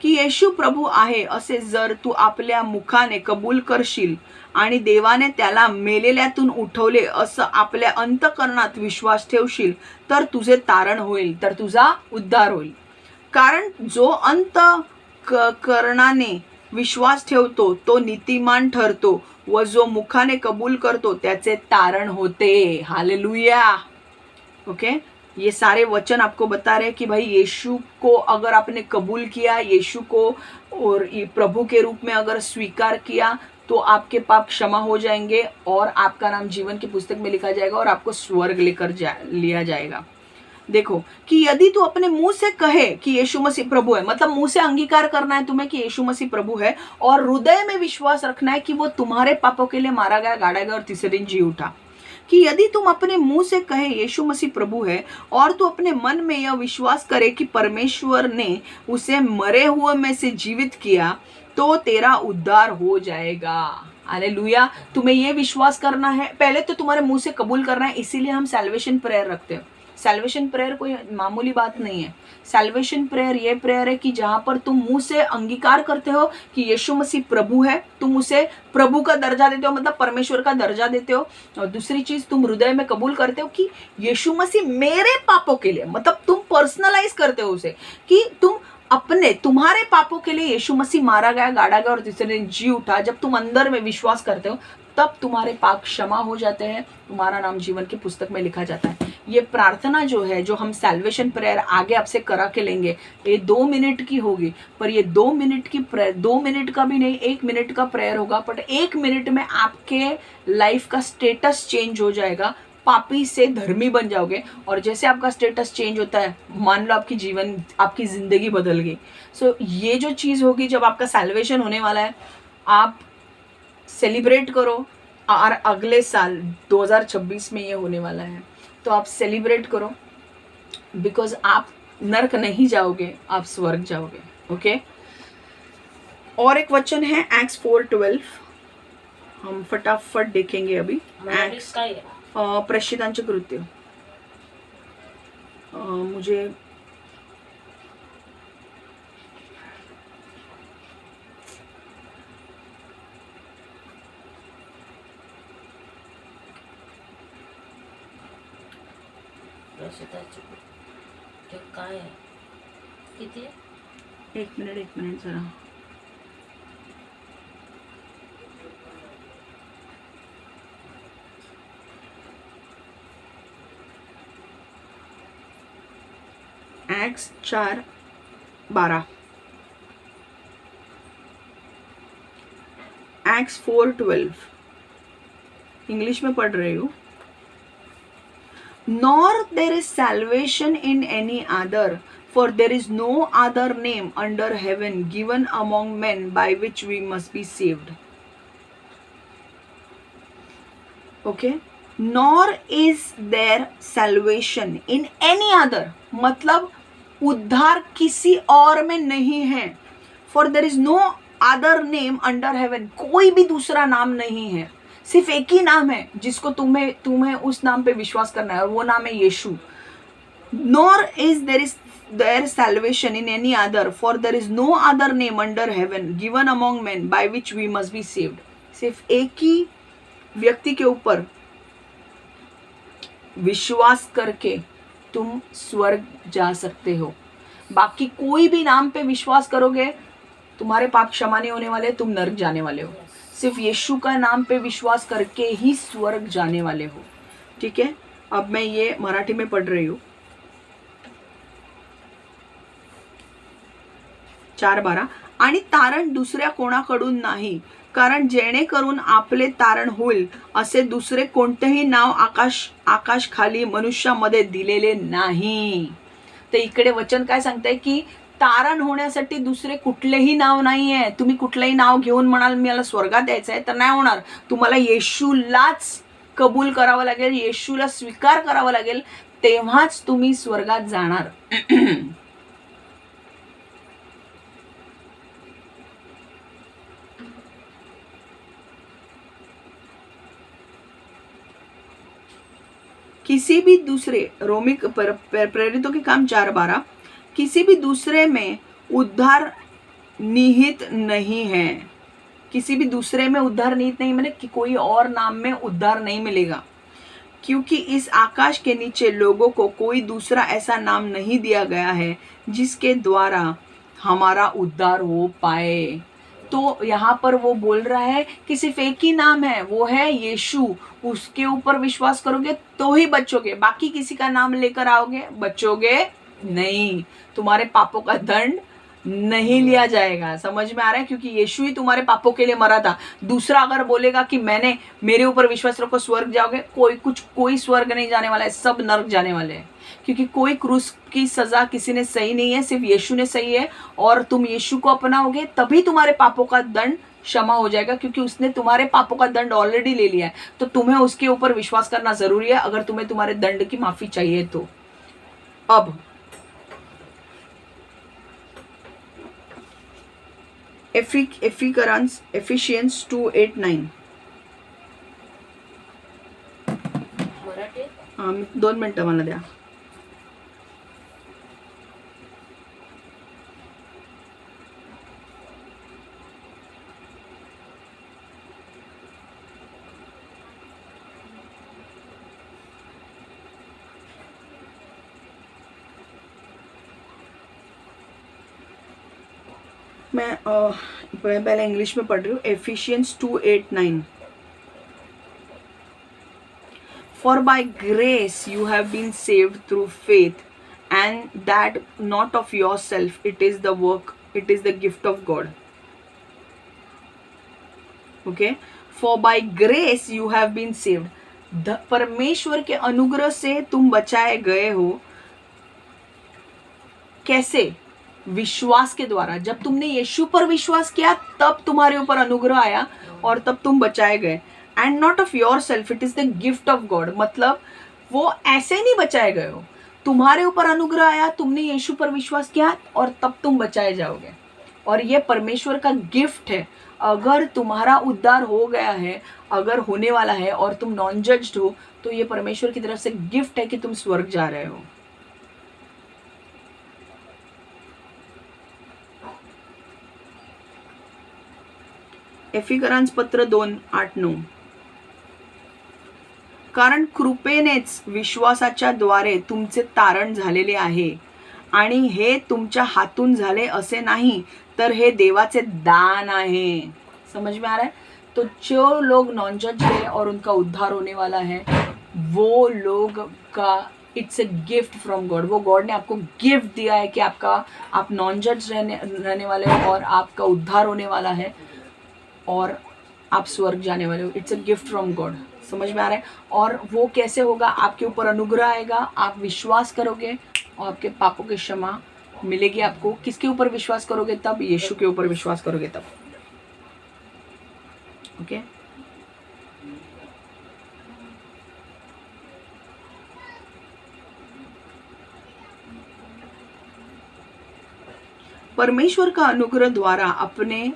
की येशू प्रभू आहे असे जर तू आपल्या मुखाने कबूल करशील आणि देवाने त्याला मेलेल्यातून उठवले असं आपल्या अंतकरणात विश्वास ठेवशील तर तुझे तारण होईल, तर तुझा उद्धार होईल। कारण जो अंतकरणाने विश्वास ठेवतो तो नीतिमान ठरतो व जो मुखाने कबूल करतो त्याचे तारण होते। हालेलुया। ओके, ये सारे वचन आपको बता रहे हैं कि भाई यीशु को अगर आपने कबूल किया, यीशु को और प्रभु के रूप में अगर स्वीकार किया तो आपके पाप क्षमा हो जाएंगे और आपका नाम जीवन की पुस्तक में लिखा जाएगा और आपको स्वर्ग लेकर लिया जाएगा। देखो कि यदि तू अपने मुंह से कहे कि यीशु मसीह प्रभु है, मतलब मुंह से अंगीकार करना है तुम्हें कि यीशु मसीह प्रभु है और हृदय में विश्वास रखना है कि वो तुम्हारे पापों के लिए मारा गया, गाड़ा गया और तीसरे दिन जी उठा। कि यदि तुम अपने मुंह से कहे यीशु मसीह प्रभु है और तू अपने मन में यह विश्वास करे कि परमेश्वर ने उसे मरे हुए में से जीवित किया तो तेरा उद्धार हो जाएगा। हालेलुया। तुम्हें यह विश्वास करना है, पहले तो तुम्हारे मुंह से कबूल करना है, इसीलिए हम सैल्वेशन प्रेयर रखते हैं। सैल्वेशन प्रेयर कोई मामूली बात नहीं है। सैल्वेशन प्रेयर ये प्रेयर है कि जहां पर तुम मुंह से अंगीकार करते हो कि यीशु मसीह प्रभु है, तुम उसे प्रभु का दर्जा देते हो, मतलब परमेश्वर का दर्जा देते हो। और दूसरी चीज, तुम हृदय में कबूल करते हो कि यीशु मसीह मेरे पापों के लिए, मतलब तुम पर्सनलाइज करते हो उसे कि तुम्हारे पापों के लिए यीशु मसीह मारा गया, गाड़ा गया और तीसरे दिन जी उठा। जब तुम अंदर में विश्वास करते हो तब तुम्हारे पाप क्षमा हो जाते हैं, तुम्हारा नाम जीवन की पुस्तक में लिखा जाता है। ये प्रार्थना जो है, जो हम सैल्वेशन प्रेयर आगे आपसे करा के लेंगे, ये 2 मिनट की होगी, पर ये 2 मिनट की प्रेयर, 2 मिनट का भी नहीं, 1 मिनट का प्रेयर होगा, बट 1 मिनट में आपके लाइफ का स्टेटस चेंज हो जाएगा। पापी से धर्मी बन जाओगे और जैसे आपका स्टेटस चेंज होता है, मान लो आपकी जिंदगी बदल गई। सो ये जो चीज होगी, जब आपका सैल्वेशन होने वाला है, आप सेलिब्रेट करो। और अगले साल 2026 में ये होने वाला है, तो आप सेलिब्रेट करो, बिकॉज आप नरक नहीं जाओगे, आप स्वर्ग जाओगे। ओके, और एक वचन है एक्ट्स 4:12, हम फटाफट देखेंगे अभी। एक्ट्स प्रेषितांचे कृत्य, मुझे काय आहे किती? एक मिनिट जरा. Acts 4:12. Acts 4:12. इंग्लिश में पढ़ रही हूँ. Nor there is salvation in any other, for there is no other name under heaven given among men by which we must be saved. Okay? Nor is there salvation in any other. मतलब उद्धार किसी और में नहीं है. For there is no other name under heaven. कोई भी दूसरा नाम नहीं है. सिर्फ एक ही नाम है जिसको तुम्हें उस नाम पे विश्वास करना है, और वो नाम है यीशु. Nor is there salvation in any other, for there is no other name under heaven given among men by which we must be saved. सिर्फ एक ही व्यक्ति के ऊपर विश्वास करके तुम स्वर्ग जा सकते हो. बाकी कोई भी नाम पे विश्वास करोगे, तुम्हारे पाप क्षमा नहीं होने वाले, तुम नरक जाने वाले हो. सिर्फ यीशु का नाम पे विश्वास करके ही स्वर्ग जाने वाले हो. ठीक है. अब मैं ये मराठी में पढ़ रही हूँ. 4:12. आणि तारण दुसऱ्या कोणाकडून नाही, कारण जेणेकरून आपले तारण होईल असे दुसरे कोणतेही नाव आकाश खाली मनुष्यामध्ये दिलेले नाही. तर इकडे वचन काय सांगताय की तारण होण्यासाठी दुसरे कुठलेही नाव नाही आहे. तुम्ही कुठलंही नाव घेऊन म्हणाल मला स्वर्गात यायचं आहे, तर नाही होणार. तुम्हाला येशूलाच कबूल करावं लागेल, येशूला स्वीकार करावं लागेल, तेव्हाच तुम्ही स्वर्गात जाणार. किसी भी दूसरे रोमी प्रेरितों के काम 4:12. किसी भी दूसरे में उद्धार निहित नहीं है. किसी भी दूसरे में उद्धार निहित नहीं, मैंने कि कोई और नाम में उद्धार नहीं मिलेगा, क्योंकि इस आकाश के नीचे लोगों को कोई दूसरा ऐसा नाम नहीं दिया गया है जिसके द्वारा हमारा उद्धार हो पाए. तो यहाँ पर वो बोल रहा है कि सिर्फ एक ही नाम है, वो है यीशु. उसके ऊपर विश्वास करोगे तो ही बचोगे. बाकी किसी का नाम लेकर आओगे, बचोगे नहीं. तुम्हारे पापों का दंड नहीं लिया जाएगा. समझ में आ रहा है? क्योंकि यीशु ही तुम्हारे पापों के लिए मरा था. दूसरा अगर बोलेगा कि मेरे ऊपर विश्वास रखो स्वर्ग जाओगे, कोई स्वर्ग नहीं जाने वाला है, सब नरक जाने वाले हैं. क्योंकि कोई क्रूस की सजा किसी ने सही नहीं है, सिर्फ यीशु ने सही है. और तुम यीशु को अपनाओगे तभी तुम्हारे पापों का दंड क्षमा हो जाएगा, क्योंकि उसने तुम्हारे पापों का दंड ऑलरेडी ले लिया है. तो तुम्हें उसके ऊपर विश्वास करना जरूरी है अगर तुम्हें तुम्हारे दंड की माफी चाहिए तो. अब एफिशियन्स 2:8-9. मराठी? 2 मिनिटं मला द्या. मैं पहले इंग्लिश में पढ़ रही हूँ. Efficiency 2:8-9. For by grace you have been saved through faith, and that not of yourself, it is the gift of God. Okay? For by grace you have been saved. परमेश्वर के अनुग्रह से तुम बचाए गए हो. कैसे? विश्वास के द्वारा. जब तुमने यीशु पर विश्वास किया तब तुम्हारे ऊपर अनुग्रह आया और तब तुम बचाए गए. And not of your self, it is the gift of God. मतलब वो ऐसे नहीं बचाए गए हो, तुम्हारे ऊपर अनुग्रह आया, तुमने यीशु पर विश्वास किया और तब तुम बचाए जाओगे. और ये परमेश्वर का गिफ्ट है. अगर तुम्हारा उद्धार हो गया है, अगर होने वाला है और तुम नॉन जज्ड हो, तो ये परमेश्वर की तरफ से गिफ्ट है कि तुम स्वर्ग जा रहे हो. एफिकरांस पत्र 2:8-9. कारण कृपेनेच विश्वासाच्या द्वारे तुमचे तारण झालेले आहे, आणि हे तुमच्या हातून झाले असे नाही, तर हे देवाचे दान आहे. समझ में आ रहा है? तो जो लोग नॉन जज है और उनका उद्धार होने वाला है, वो लोग का it's a gift from God. वो गॉड ने आपको गिफ्ट दिया है कि आप नॉन जज रहने वाले हो और आपका उद्धार होने वाला है और आप स्वर्ग जाने वाले हो. It's a gift from God. समझ में आ रहा है? और वो कैसे होगा? आपके ऊपर अनुग्रह आएगा, आप विश्वास करोगे और आपके पापों की क्षमा मिलेगी आपको. किसके ऊपर विश्वास करोगे तब? यीशु के ऊपर विश्वास करोगे तब. ओके परमेश्वर का अनुग्रह द्वारा अपने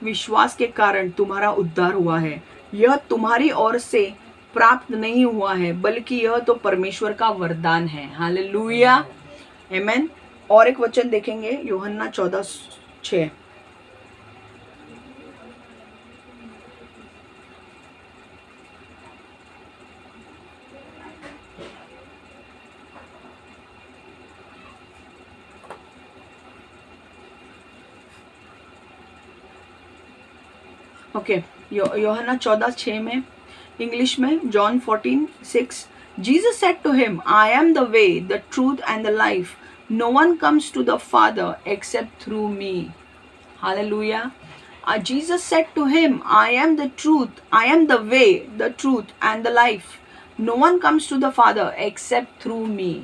विश्वास के कारण तुम्हारा उद्धार हुआ है. यह तुम्हारी ओर से प्राप्त नहीं हुआ है, बल्कि यह तो परमेश्वर का वरदान है. हालेलुया, आमेन. और एक वचन देखेंगे, यूहन्ना 14:6. ओके, यूहन्ना 14:6 में, इंग्लिश में John 14:6. Jesus said to him, I am the way, the truth and the life. No one comes to the Father except through me. Hallelujah. Jesus said to him, I am the truth, I am the way, the truth and the life. No one comes to the Father except through me.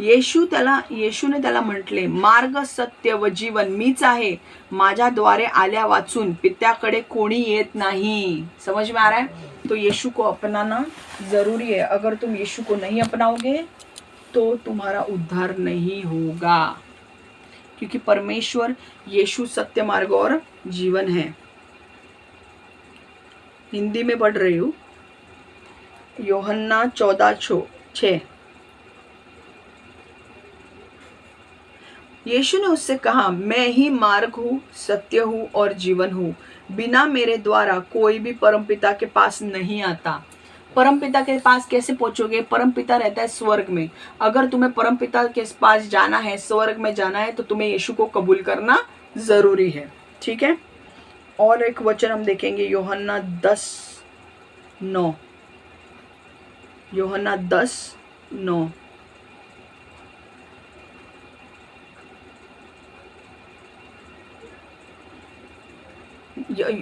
येशूने त्याला म्हटले, मार्ग, सत्य व जीवन मीच आहे. माझ्याद्वारे आल्या वाचून पित्याकडे कोणी येत नाही. समझ में आ रहा है? तो यीशु को अपनाना जरूरी है. अगर तुम यीशु को नहीं अपनाओगे तो तुम्हारा उद्धार नहीं होगा, क्योंकि परमेश्वर यीशु सत्य, मार्ग और जीवन है. हिंदी में पढ़ रही हूँ. यूहन्ना 14:6. यीशु ने उससे कहा, मैं ही मार्ग हूँ, सत्य हूँ और जीवन हूँ. बिना मेरे द्वारा कोई भी परमपिता के पास नहीं आता. परमपिता के पास कैसे पहुंचोगे? परमपिता रहता है स्वर्ग में. अगर तुम्हें परमपिता के पास जाना है, स्वर्ग में जाना है, तो तुम्हें यीशु को कबूल करना जरूरी है. ठीक है. और एक वचन हम देखेंगे, यूहन्ना 10:9. यूहन्ना 10:9.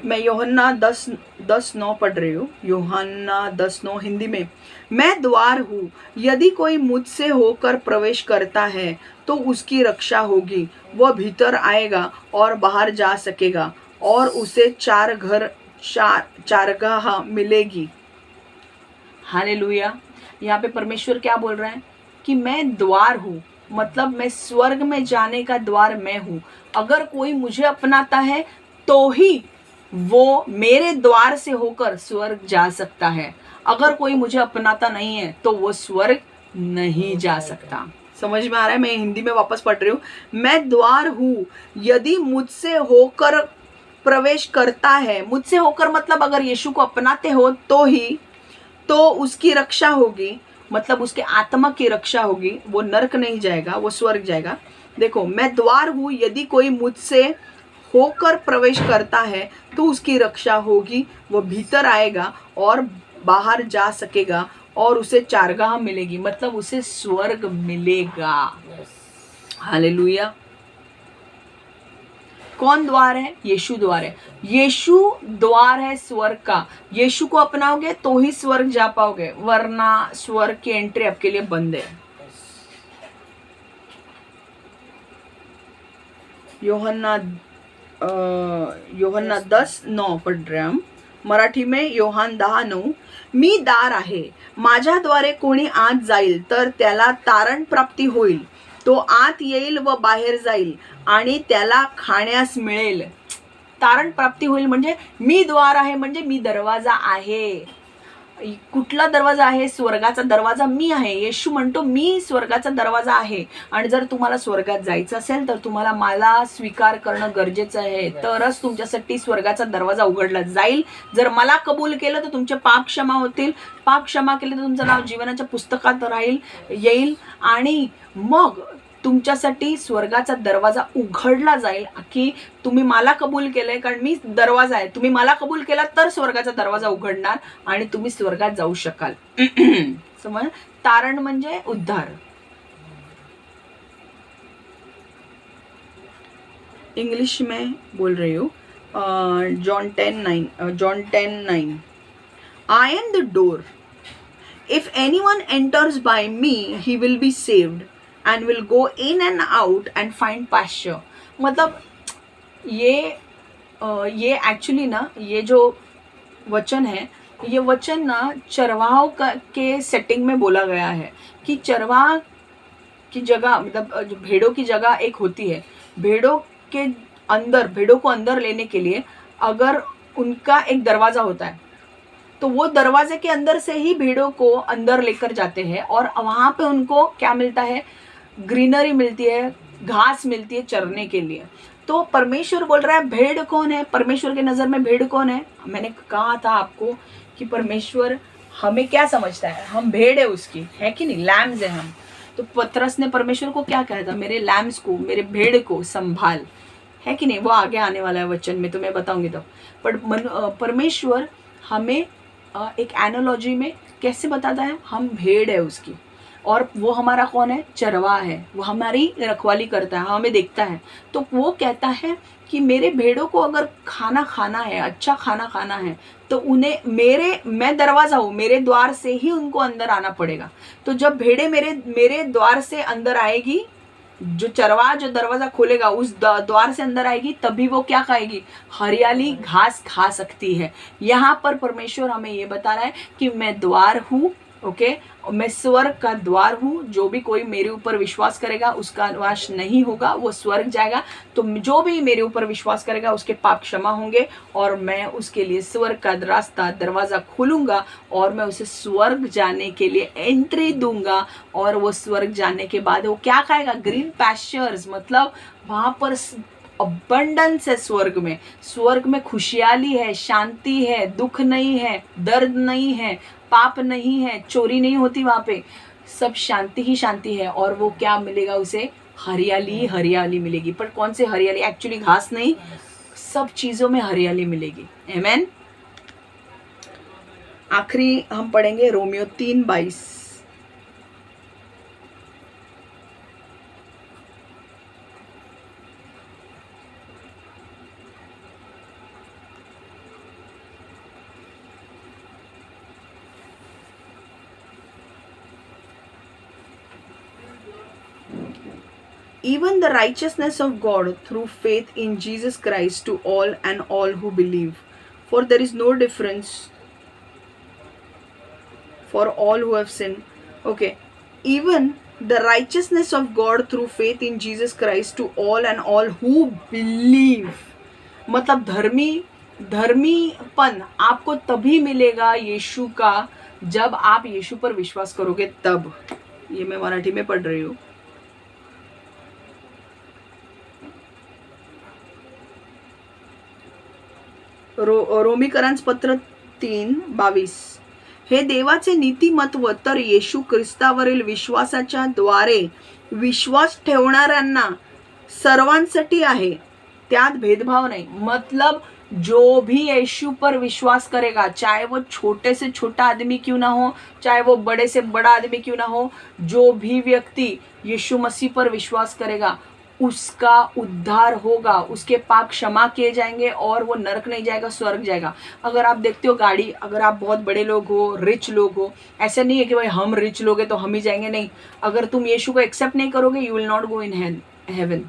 मैं यूहन्ना 10:9 पढ़ रही हूँ. यूहन्ना 10:9 हिंदी में. मैं द्वार हूँ, यदि कोई मुझसे होकर प्रवेश करता है तो उसकी रक्षा होगी. वह भीतर आएगा और बाहर जा सकेगा और उसे चारगाह मिलेगी. हालेलुया. यहाँ पे परमेश्वर क्या बोल रहे हैं? कि मैं द्वार हूँ, मतलब मैं स्वर्ग में जाने का द्वार मैं हूँ. अगर कोई मुझे अपनाता है तो ही वो मेरे द्वार से होकर स्वर्ग जा सकता है. अगर कोई मुझे अपनाता नहीं है तो वो स्वर्ग नहीं जा सकता. समझ में आ रहा है? मैं हिंदी में वापस पढ़ रही हूँ. मैं द्वार हूँ, यदि मुझसे होकर प्रवेश करता है. मुझसे होकर मतलब अगर यीशु को अपनाते हो तो ही तो उसकी रक्षा होगी, मतलब उसके आत्मा की रक्षा होगी. वो नरक नहीं जाएगा, वो स्वर्ग जाएगा. देखो, मैं द्वार हूँ, यदि कोई मुझसे होकर प्रवेश करता है तो उसकी रक्षा होगी. वो भीतर आएगा और बाहर जा सकेगा और उसे चारगाह मिलेगी, मतलब उसे स्वर्ग मिलेगा. हालेलुया. कौन द्वार है? यीशु द्वार है. यीशु द्वार है स्वर्ग का. यीशु को अपनाओगे तो ही स्वर्ग जा पाओगे, वरना स्वर्ग की एंट्री आपके लिए बंद है. यूहन्ना 10:9 पढ़ रहे हम. मराठी में योहान 10:9. मी दार आहे, माझ्याद्वारे कोणी आत जाईल तर त्याला तारण प्राप्ती होईल. तो आत येईल व बाहेर जाईल आणि त्याला खाण्यास मिळेल. तारण प्राप्ती होईल म्हणजे मी द्वार आहे, म्हणजे मी दरवाजा आहे. कुठला दरवाजा आहे? स्वर्गाचा दरवाजा मी आहे. येशू म्हणतो मी स्वर्गाचा दरवाजा आहे. आणि जर तुम्हाला स्वर्गात जायचं असेल तर तुम्हाला मला स्वीकार करणं गरजेचं आहे, तरच तुमच्यासाठी स्वर्गाचा दरवाजा उघडला जाईल. जर मला कबूल केलं तर तुमचे पाप क्षमा होतील. पाप क्षमा केले तर तुमचं नाव जीवनाच्या पुस्तकात येईल आणि मग तुमच्यासाठी स्वर्गाचा दरवाजा उघडला जाईल. की तुम्ही मला कबूल केलंय, कारण मी दरवाजा आहे. तुम्ही मला कबूल केला तर स्वर्गाचा दरवाजा उघडणार आणि तुम्ही स्वर्गात जाऊ शकाल. समज, तारण म्हणजे उद्धार. इंग्लिश में बोल रही हूँ. John 10:9 I am the door. If anyone enters by me, he will be saved and will go in and out and find pasture. मतलब ये एक्चुअली ना, ये जो वचन है, ये वचन ना चरवाहों के सेटिंग में बोला गया है कि चरवाह की जगह, मतलब जो भेड़ों की जगह एक होती है, भेड़ों को अंदर लेने के लिए अगर उनका एक दरवाज़ा होता है तो वो दरवाजे के अंदर से ही भेड़ों को अंदर लेकर जाते हैं और वहाँ पे उनको क्या मिलता है? ग्रीनरी मिलती है, घास मिलती है चरने के लिए. तो परमेश्वर बोल रहा है भेड़ कौन है? परमेश्वर के नज़र में भेड़ कौन है? मैंने कहा था आपको कि परमेश्वर हमें क्या समझता है? हम भेड़ है उसकी, है कि नहीं? लैम्स है हम. तो पतरस ने परमेश्वर को क्या कहा था? मेरे लैम्स को, मेरे भेड़ को संभाल, है कि नहीं? वो आगे आने वाला है वचन में, तो मैं बताऊंगी तब. पर परमेश्वर हमें एक एनालॉजी में कैसे बताता है? हम भेड़ है उसकी और वो हमारा कौन है? चरवाहा है. वो हमारी रखवाली करता है, हमें देखता है. तो वो कहता है कि मेरे भेड़ों को अगर खाना खाना है, अच्छा खाना खाना है, तो उन्हें मैं दरवाज़ा हूँ, मेरे द्वार से ही उनको अंदर आना पड़ेगा. तो जब भेड़े मेरे द्वार से अंदर आएगी, जो चरवाहा जो दरवाज़ा खोलेगा उस द्वार से अंदर आएगी, तभी वो क्या खाएगी? हरियाली घास खा सकती है. यहाँ पर परमेश्वर हमें ये बता रहा है कि मैं द्वार हूँ. ओके, मैं स्वर्ग का द्वार हूँ. जो भी कोई मेरे ऊपर विश्वास करेगा उसका नाश नहीं होगा, वो स्वर्ग जाएगा. तो जो भी मेरे ऊपर विश्वास करेगा उसके पाप क्षमा होंगे और मैं उसके लिए स्वर्ग का रास्ता, दरवाज़ा खोलूँगा और मैं उसे स्वर्ग जाने के लिए एंट्री दूंगा. और वो स्वर्ग जाने के बाद वो क्या खाएगा? Green pastures. मतलब वहाँ पर अबंडेंस है. स्वर्ग में खुशहाली है, शांति है, दुख नहीं है, दर्द नहीं है, पाप नहीं है, चोरी नहीं होती. वहाँ पे सब शांति ही शांति है. और वो क्या मिलेगा उसे? हरियाली मिलेगी. पर कौन से हरियाली? एक्चुअली घास नहीं, सब चीज़ों में हरियाली मिलेगी. आमेन. आखिरी हम पढ़ेंगे Romeo 3:22. Even the righteousness of God through faith in Jesus Christ to all who believe. For there is no difference, for all who have sinned. Okay, even the righteousness of God through faith in Jesus Christ to all who believe. मतलब धर्मीपन आपको तभी मिलेगा यीशु का, जब आप यीशु पर विश्वास करोगे तब. ये मैं मराठी में पढ़ रही हूँ. रोमीकरांस पत्र 3:22. हे देवाचे नीतिमत्व तर येशू ख्रिस्तावरील विश्वासाच्या द्वारे विश्वास ठेवणाऱ्यांना सर्वांसाठी आहे, त्यात भेदभाव नहीं. मतलब जो भी यीशु पर विश्वास करेगा, चाहे वो छोटे से छोटा आदमी क्यों ना हो, चाहे वो बड़े से बड़ा आदमी क्यों ना हो, जो भी व्यक्ति यीशु मसीह पर विश्वास करेगा उसका उद्धार होगा, उसके पाप क्षमा किए जाएंगे और वो नरक नहीं जाएगा, स्वर्ग जाएगा. अगर आप देखते हो गाड़ी, अगर आप बहुत बड़े लोग हो, रिच लोग हो, ऐसे नहीं है कि भाई हम रिच लोग हैं तो हम ही जाएंगे. नहीं, अगर तुम यीशु को एक्सेप्ट नहीं करोगे you will not go in heaven.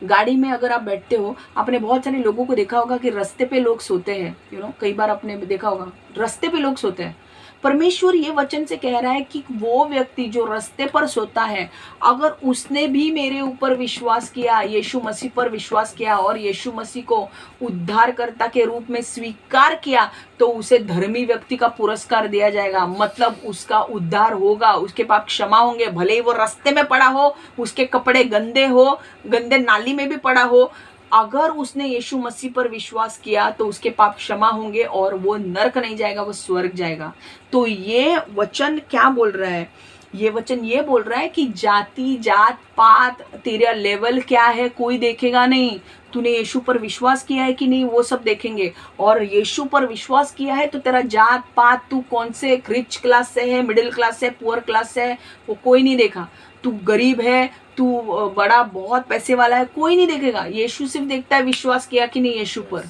गाड़ी में अगर आप बैठते हो, आपने बहुत सारे लोगों को देखा होगा कि रास्ते पे लोग सोते हैं. कई बार आपने देखा होगा रास्ते पे लोग सोते हैं. परमेश्वर ये वचन से कह रहा है कि वो व्यक्ति जो रास्ते पर सोता है, अगर उसने भी मेरे ऊपर विश्वास किया, यीशु मसीह पर विश्वास किया और यीशु मसीह को उद्धारकर्ता के रूप में स्वीकार किया, तो उसे धर्मी व्यक्ति का पुरस्कार दिया जाएगा। मतलब उसका उद्धार होगा, उसके पाप क्षमा होंगे, भले ही वो रास्ते में पड़ा हो, उसके कपड़े गंदे हो, गंदे नाली में भी पड़ा हो, अगर उसने यीशु मसीह पर विश्वास किया तो उसके पाप क्षमा होंगे और वो नरक नहीं जाएगा, वो स्वर्ग जाएगा। तो ये वचन क्या बोल रहा है? ये वचन ये बोल रहा है कि जाति, जात पात, तेरा लेवल क्या है कोई देखेगा नहीं। तूने यीशु पर विश्वास किया है कि नहीं, वो सब देखेंगे। और यीशु पर विश्वास किया है तो तेरा जात पात, तू कौन से रिच क्लास से है, मिडिल क्लास से, पुअर क्लास से है, वो कोई नहीं देखा। तू गरीब है, तू बड़ा बहुत पैसे वाला है, कोई नहीं देखेगा। यीशु सिर्फ देखता है विश्वास किया कि नहीं यीशु पर।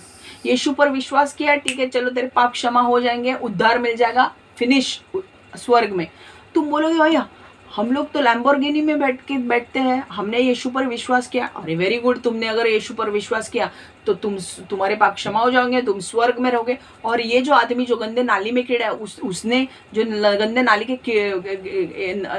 यीशु पर विश्वास किया, ठीक है, चलो तेरे पाप क्षमा हो जाएंगे, उद्धार मिल जाएगा, फिनिश, स्वर्ग में। तुम बोलोगे भैया हम लोग तो लैम्बोर्गिनी में बैठते हैं, हमने यीशु पर विश्वास किया। अरे वेरी गुड, तुमने अगर यीशु पर विश्वास किया तो तुम्हारे पाप क्षमा हो जाएंगे, तुम स्वर्ग में रहोगे। और ये जो आदमी जो गंदे नाली में कीड़ा है, उसने जो गंदे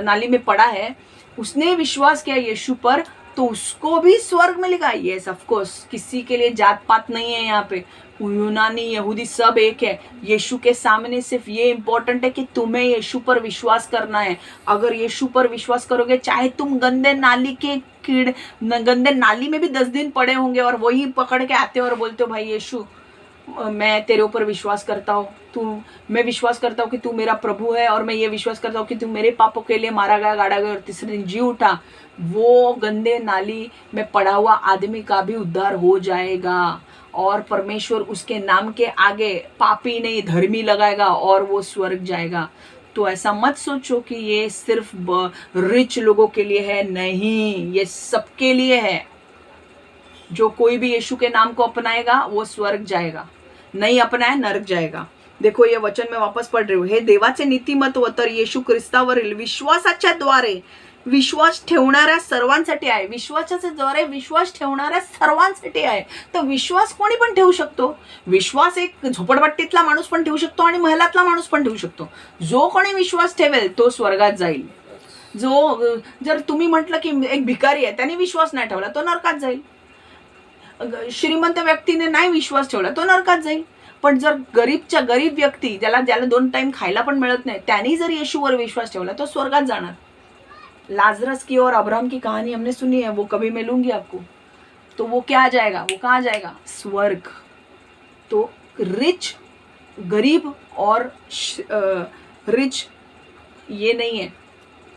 नाली में पड़ा है, उसने विश्वास किया यीशु पर, तो उसको भी स्वर्ग में लिखा। यस ऑफ कोर्स, किसी के लिए जात पात नहीं है यहाँ पे, यूनानी यहूदी सब एक है। यीशु के सामने सिर्फ ये इंपॉर्टेंट है कि तुम्हें यीशु पर विश्वास करना है। अगर यीशु पर विश्वास करोगे, चाहे तुम गंदे नाली में भी 10 दिन पड़े होंगे और वही पकड़ के आते हो और बोलते हो भाई यीशु मैं तेरे ऊपर विश्वास करता हूँ, मैं विश्वास करता हूँ कि तू मेरा प्रभु है, और मैं ये विश्वास करता हूँ कि तू मेरे पापों के लिए मारा गया, गाड़ा गया और तीसरे दिन जी उठा, वो गंदे नाली में पड़ा हुआ आदमी का भी उद्धार हो जाएगा। और परमेश्वर उसके नाम के आगे पापी नहीं धर्मी लगाएगा और वो स्वर्ग जाएगा। तो ऐसा मत सोचो कि ये सिर्फ रिच लोगों के लिए है, नहीं, ये सबके लिए है। जो कोई भी यीशु के नाम को अपनाएगा वो स्वर्ग जाएगा, नहीं अपनाए नरक जाएगा। देखो ये वचन मैं वापस पढ़ रही हूँ। हे देवाचे नीतिमत्व तर येशू ख्रिस्तावरील विश्वासाच्या द्वारे विश्वास ठेवणाऱ्या सर्वांसाठी आहे। विश्वासाच्या द्वारे विश्वास ठेवणाऱ्या सर्वांसाठी आहे। तर विश्वास कोणी पण ठेवू शकतो। विश्वास एक झोपडपट्टीतला माणूस पण ठेवू शकतो आणि महलातला माणूस पण ठेवू शकतो। जो कोणी विश्वास ठेवेल तो स्वर्गात जाईल। जो जर तुम्ही म्हटलं की एक भिकारी आहे त्याने विश्वास नाही ठेवला तो नरकात जाईल। श्रीमंत व्यक्तीने नाही विश्वास ठेवला तो नरकात जाईल। पण जर गरीब व्यक्ती ज्याला 2 टाइम खायला पण मिळत नाही त्यांनी जर येशूवर विश्वास ठेवला तो स्वर्गात जाणार। लाजरस की और अब्राहम की कहानी हमने सुनी है, वो कभी मैं लूंगी आपको। तो वो क्या जाएगा, वो कहाँ जाएगा, स्वर्ग। तो रिच, गरीब और रिच ये नहीं है।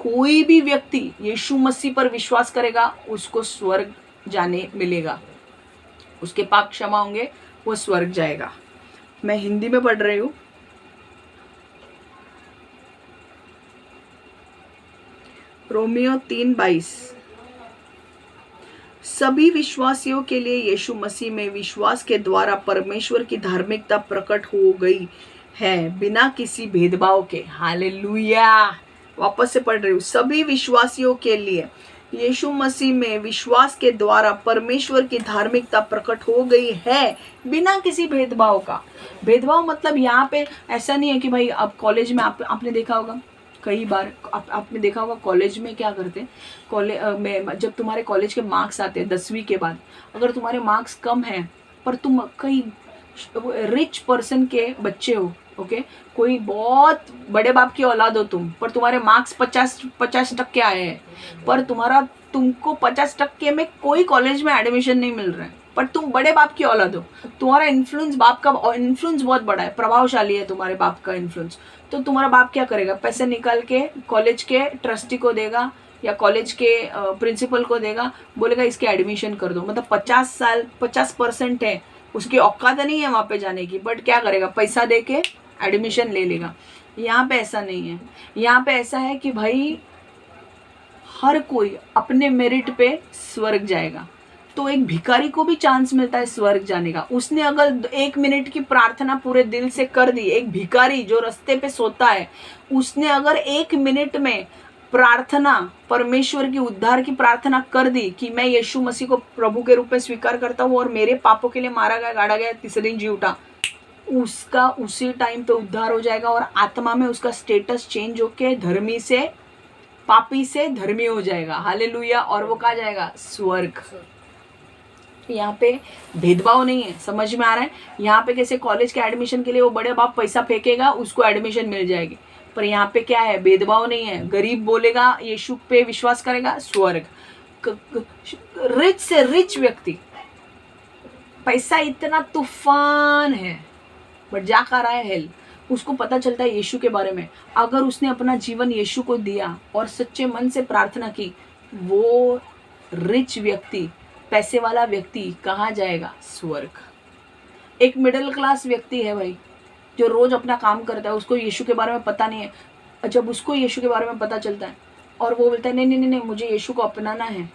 कोई भी व्यक्ति यीशु मसीह पर विश्वास करेगा उसको स्वर्ग जाने मिलेगा, उसके पाप क्षमा होंगे, वो स्वर्ग जाएगा। मैं हिंदी में पढ़ रही हूँ। रोमियो 3:22 सभी विश्वासियों के लिए यीशु मसीह में विश्वास के द्वारा परमेश्वर की धार्मिकता प्रकट हो गई है बिना किसी भेदभाव के। हालेलुया। वापस से पढ़ रही हूँ। सभी विश्वासियों के लिए यीशु मसीह में विश्वास के द्वारा परमेश्वर की धार्मिकता प्रकट हो गई है बिना किसी भेदभाव का। भेदभाव मतलब यहाँ पे ऐसा नहीं है कि भाई अब कॉलेज में आपने देखा होगा कई बार, आपने देखा होगा कॉलेज में क्या करते हैं, कॉलेज में जब तुम्हारे कॉलेज के मार्क्स आते हैं 10वीं के बाद, अगर तुम्हारे मार्क्स कम हैं पर तुम कई रिच पर्सन के बच्चे हो, ओके, कोई बहुत बड़े बाप की औलाद हो तुम, पर तुम्हारे मार्क्स 50% आए हैं, पर तुमको 50% में कोई कॉलेज में एडमिशन नहीं मिल रहा है, पर तुम बड़े बाप की औलाद हो, तुम्हारा इन्फ्लुएंस, बाप का इन्फ्लुएंस बहुत बड़ा है, प्रभावशाली है तुम्हारे बाप का इन्फ्लुएंस। तो तुम्हारा बाप क्या करेगा, पैसे निकाल के कॉलेज के ट्रस्टी को देगा या कॉलेज के प्रिंसिपल को देगा, बोलेगा इसके एडमिशन कर दो। मतलब 50% है, उसकी औकात नहीं है वहाँ पे जाने की, बट क्या करेगा, पैसा दे के एडमिशन ले लेगा। यहाँ पे ऐसा नहीं है। यहाँ पे ऐसा है कि भाई हर कोई अपने मेरिट पे स्वर्ग जाएगा। तो एक भिखारी को भी चांस मिलता है स्वर्ग जाने का। उसने अगर 1 मिनट की प्रार्थना पूरे दिल से कर दी, एक भिखारी जो रास्ते पे सोता है, उसने अगर 1 मिनट में प्रार्थना, परमेश्वर की उद्धार की प्रार्थना कर दी कि मैं यीशु मसीह को प्रभु के रूप में स्वीकार करता हूँ और मेरे पापों के लिए मारा गया, गाड़ा गया, तीसरे दिन जी उठा, उसका उसी टाइम पे उद्धार हो जाएगा और आत्मा में उसका स्टेटस चेंज होके धर्मी से पापी से धर्मी हो जाएगा। हालेलुया। और वो कहाँ जाएगा? स्वर्ग। यहाँ पे भेदभाव नहीं है, समझ में आ रहा है? यहाँ पे कैसे कॉलेज के एडमिशन के लिए वो बड़े बाप पैसा फेंकेगा, उसको एडमिशन मिल जाएगी, पर यहाँ पे क्या है? भेदभाव नहीं है। गरीब बोलेगा यीशु पे विश्वास करेगा, स्वर्ग। रिच से रिच व्यक्ति, पैसा इतना तूफान है बट जा कर रहा है हेल, उसको पता चलता है यीशु के बारे में। अगर उसने अपना जीवन यीशु को दिया और सच्चे मन से प्रार्थना की, वो रिच व्यक्ति, पैसे वाला व्यक्ति कहाँ जाएगा? स्वर्ग। एक मिडिल क्लास व्यक्ति है भाई, जो रोज अपना काम करता है, उसको यीशु के बारे में पता नहीं है। जब उसको यीशु के बारे में पता चलता है और वो बोलता है नहीं नहीं नहीं, मुझे यीशु को अपनाना है,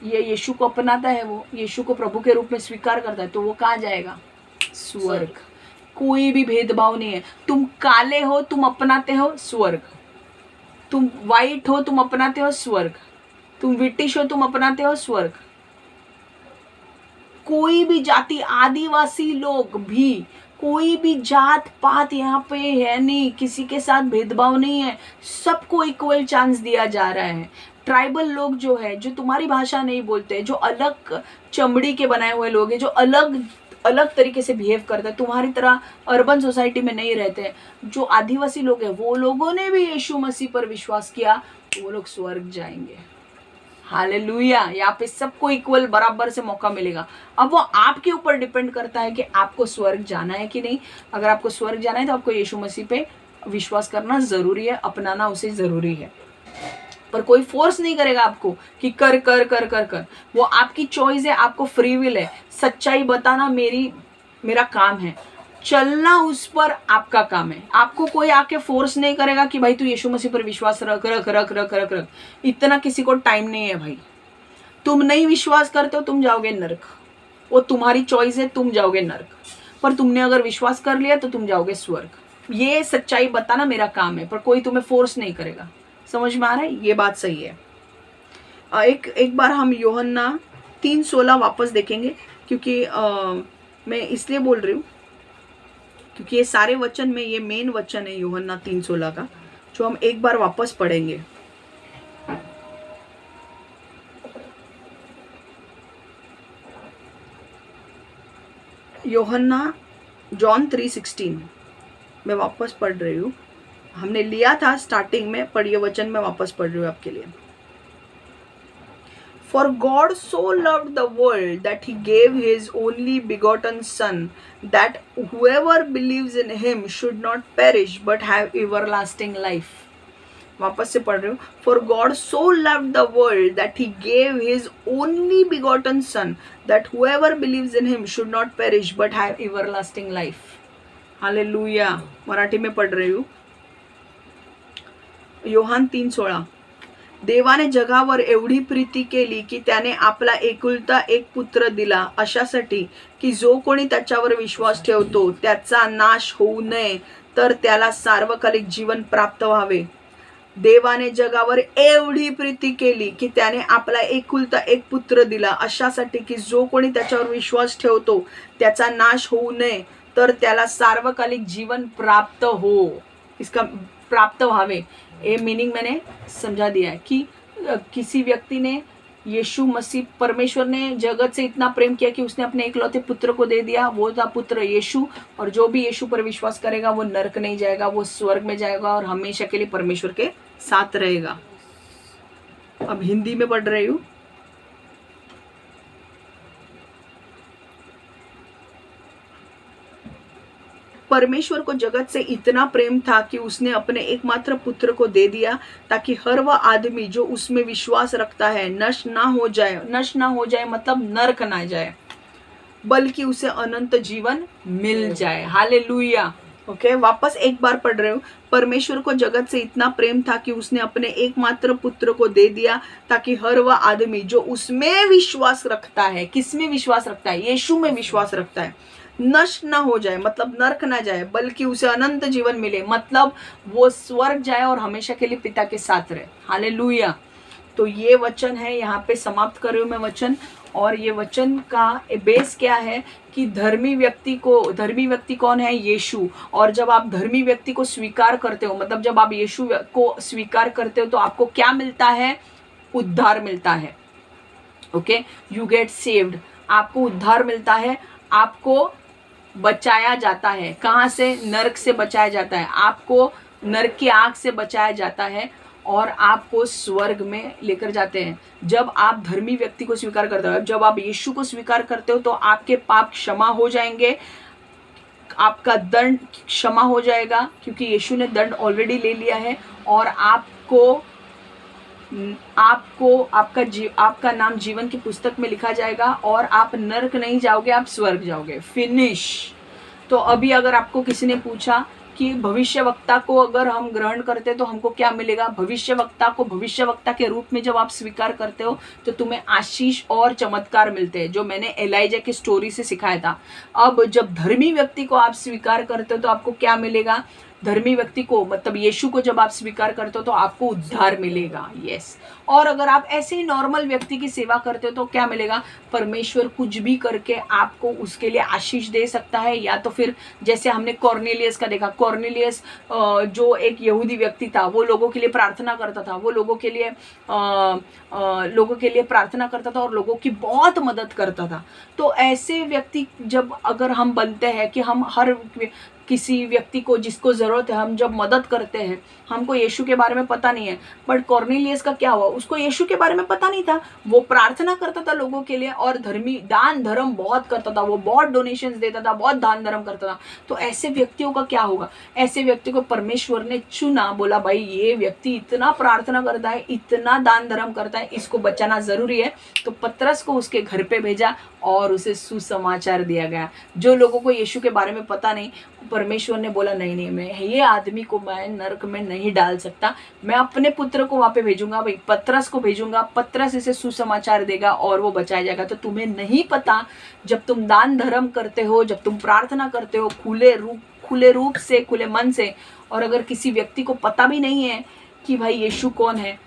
ये यीशु को अपनाता है, वो यीशु को प्रभु के रूप में स्वीकार करता है, तो वो कहाँ जाएगा? स्वर्ग। कोई भी भेदभाव नहीं है। तुम काले हो, तुम अपनाते हो, स्वर्ग। तुम वाइट हो, तुम अपनाते हो, स्वर्ग। तुम ब्रिटिश हो, तुम अपनाते हो, स्वर्ग। कोई भी जाति, आदिवासी लोग भी, कोई भी जात पात यहाँ पे है नहीं, किसी के साथ भेदभाव नहीं है, सबको इक्वल चांस दिया जा रहा है। ट्राइबल लोग जो है, जो तुम्हारी भाषा नहीं बोलते, जो अलग चमड़ी के बनाए हुए लोग हैं, जो अलग अलग तरीके से बिहेव करते हैं, तुम्हारी तरह अर्बन सोसाइटी में नहीं रहते हैं, जो आदिवासी लोग हैं, वो लोगों ने भी यीशु मसीह पर विश्वास किया, तो वो लोग स्वर्ग जाएंगे। हालेलुया। यहाँ पे सबको इक्वल बराबर से मौका मिलेगा। अब वो आपके ऊपर डिपेंड करता है कि आपको स्वर्ग जाना है कि नहीं। अगर आपको स्वर्ग जाना है तो आपको यीशु मसीह पे विश्वास करना जरूरी है, अपनाना उसे जरूरी है, पर कोई फोर्स नहीं करेगा आपको कि कर कर कर कर कर। वो आपकी चॉइस है, आपको फ्री विल है। सच्चाई बताना मेरा काम है, चलना उस पर आपका काम है। आपको कोई आके फोर्स नहीं करेगा कि भाई तू यीशु मसीह पर विश्वास रख रख रख रख रख रख। इतना किसी को टाइम नहीं है भाई। तुम नहीं विश्वास करते हो, तुम जाओगे नरक, वो तुम्हारी चॉइस है, तुम जाओगे नरक। पर तुमने अगर विश्वास कर लिया तो तुम जाओगे स्वर्ग। ये सच्चाई बताना मेरा काम है, पर कोई तुम्हें फोर्स नहीं करेगा। समझ में आ रहा है? ये बात सही है। एक बार हम यूहन्ना 3:16 वापस देखेंगे, क्योंकि मैं इसलिए बोल रही हूँ क्योंकि ये सारे वचन में ये मेन वचन है यूहन्ना 3:16 का, जो हम एक बार वापस पढ़ेंगे। यूहन्ना जॉन 3:16 मैं वापस पढ़ रही हूँ। हमने लिया था स्टार्टिंग में, पर ये वचन मैं वापस पढ़ रही हूँ आपके लिए। For God so loved the world that he gave his only begotten Son, that whoever believes in him should not perish but have everlasting life. वापस से पढ़ रही हूँ। For God so loved the world that he gave his only begotten Son, that whoever believes in him should not perish but have everlasting life. Hallelujah. Marathi में पढ़ रही हूँ। योहान 3:16 देवाने जगावर एवढी प्रीती केली की त्याने आपला एकुलता एक पुत्र दिला, अशासाठी की जो कोणी त्याच्यावर विश्वास ठेवतो त्याचा नाश होऊ नये, तर त्याला सार्वकालिक जीवन प्राप्त व्हावे। देवाने जगावर एवढी प्रीती केली की त्याने आपला एकुलता एक पुत्र दिला, अशासाठी की जो कोणी त्याच्यावर विश्वास ठेवतो त्याचा नाश होऊ नये, तर त्याला सार्वकालिक जीवन प्राप्त हो। इसका प्राप्त व्हावे, ये मीनिंग मैंने समझा दिया है कि किसी व्यक्ति ने, यीशु मसीह, परमेश्वर ने जगत से इतना प्रेम किया कि उसने अपने एकलौते पुत्र को दे दिया। वो था पुत्र यीशु, और जो भी यीशु पर विश्वास करेगा वो नरक नहीं जाएगा, वो स्वर्ग में जाएगा और हमेशा के लिए परमेश्वर के साथ रहेगा। अब हिंदी में पढ़ रही हूँ। परमेश्वर को जगत से इतना प्रेम था कि उसने अपने एकमात्र पुत्र को दे दिया, ताकि हर वह आदमी जो उसमें विश्वास रखता है नष्ट ना हो जाए। नष्ट ना हो जाए मतलब नरक ना जाए, बल्कि उसे अनंत जीवन मिल जाए। हालेलुया। ओके, वापस एक बार पढ़ रहे हूँ। परमेश्वर को जगत से इतना प्रेम था कि उसने अपने एकमात्र पुत्र को दे दिया, ताकि हर वह आदमी जो उसमें विश्वास रखता है, किसमें विश्वास रखता है? यीशु में विश्वास रखता है, नष्ट ना हो जाए मतलब नरक ना जाए, बल्कि उसे अनंत जीवन मिले, मतलब वो स्वर्ग जाए और हमेशा के लिए पिता के साथ रहे। हालेलुया। तो ये वचन है, यहाँ पे समाप्त कर रही हूँ मैं वचन। और ये वचन का बेस क्या है कि धर्मी व्यक्ति कौन है? यीशु। और जब आप धर्मी व्यक्ति को स्वीकार करते हो, मतलब जब आप यीशु को स्वीकार करते हो तो आपको क्या मिलता है? उद्धार मिलता है। ओके, यू गेट सेव्ड, आपको उद्धार मिलता है, आपको बचाया जाता है। कहाँ से? नरक से बचाया जाता है, आपको नरक की आग से बचाया जाता है और आपको स्वर्ग में लेकर जाते हैं जब आप धर्मी व्यक्ति को स्वीकार करते हो। जब आप यीशु को स्वीकार करते हो तो आपके पाप क्षमा हो जाएंगे, आपका दंड क्षमा हो जाएगा, क्योंकि यीशु ने दंड ऑलरेडी ले लिया है। और आपका नाम जीवन की पुस्तक में लिखा जाएगा और आप नरक नहीं जाओगे, आप स्वर्ग जाओगे। फिनिश। तो अभी अगर आपको किसी ने पूछा कि भविष्यवक्ता को अगर हम ग्रहण करते तो हमको क्या मिलेगा? भविष्यवक्ता को भविष्यवक्ता के रूप में जब आप स्वीकार करते हो तो तुम्हें आशीष और चमत्कार मिलते हैं, जो मैंने एलाइजा की स्टोरी से सिखाया था। अब जब धर्मी व्यक्ति को आप स्वीकार करते हो तो आपको क्या मिलेगा? धर्मी व्यक्ति को, मतलब यीशु को जब आप स्वीकार करते हो तो आपको उद्धार मिलेगा। यस। और अगर आप ऐसे ही नॉर्मल व्यक्ति की सेवा करते हो तो क्या मिलेगा? परमेश्वर कुछ भी करके आपको उसके लिए आशीष दे सकता है। या तो फिर जैसे हमने कॉर्नेलियस का देखा, कॉर्नेलियस जो एक यहूदी व्यक्ति था, वो लोगों के लिए प्रार्थना करता था, वो लोगों के लिए प्रार्थना करता था और लोगों की बहुत मदद करता था। तो ऐसे व्यक्ति जब अगर हम बनते हैं कि हम हर किसी व्यक्ति को जिसको ज़रूरत है हम जब मदद करते हैं, हमको यीशु के बारे में पता नहीं है। बट कॉर्नेलियस का क्या हुआ? उसको यीशु के बारे में पता नहीं था, वो प्रार्थना करता था लोगों के लिए और दान धर्म बहुत करता था, वो बहुत डोनेशंस देता था, बहुत दान धर्म करता था। तो ऐसे व्यक्तियों का क्या होगा? ऐसे व्यक्ति को परमेश्वर ने चुना, बोला भाई ये व्यक्ति इतना प्रार्थना करता है, इतना दान धर्म करता है, इसको बचाना ज़रूरी है। तो पतरस को उसके घर पे भेजा और उसे सुसमाचार दिया गया। जो लोगों को यीशु के बारे में पता नहीं, परमेश्वर ने बोला नहीं, मैं ये आदमी को मैं नरक में नहीं डाल सकता, मैं अपने पुत्र को वहां पे भेजूंगा, भाई पतरस को भेजूंगा, पतरस इसे सुसमाचार देगा और वो बचाया जाएगा। तो तुम्हें नहीं पता, जब तुम दान धर्म करते हो, जब तुम प्रार्थना करते हो खुले रूप से, खुले मन से, और अगर किसी व्यक्ति को पता भी नहीं है कि भाई यीशु कौन है,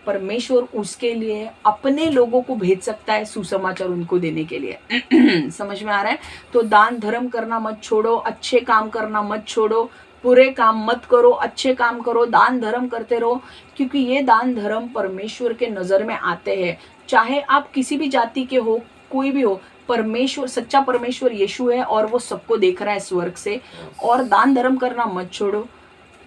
परमेश्वर उसके लिए अपने लोगों को भेज सकता है सुसमाचार उनको देने के लिए। समझ में आ रहा है? तो दान धर्म करना मत छोड़ो, अच्छे काम करना मत छोड़ो, बुरे काम मत करो, अच्छे काम करो, दान धर्म करते रहो, क्योंकि ये दान धर्म परमेश्वर के नज़र में आते हैं। चाहे आप किसी भी जाति के हो, कोई भी हो, परमेश्वर, सच्चा परमेश्वर यीशु है और वो सबको देख रहा है स्वर्ग से। और दान धर्म करना मत छोड़ो,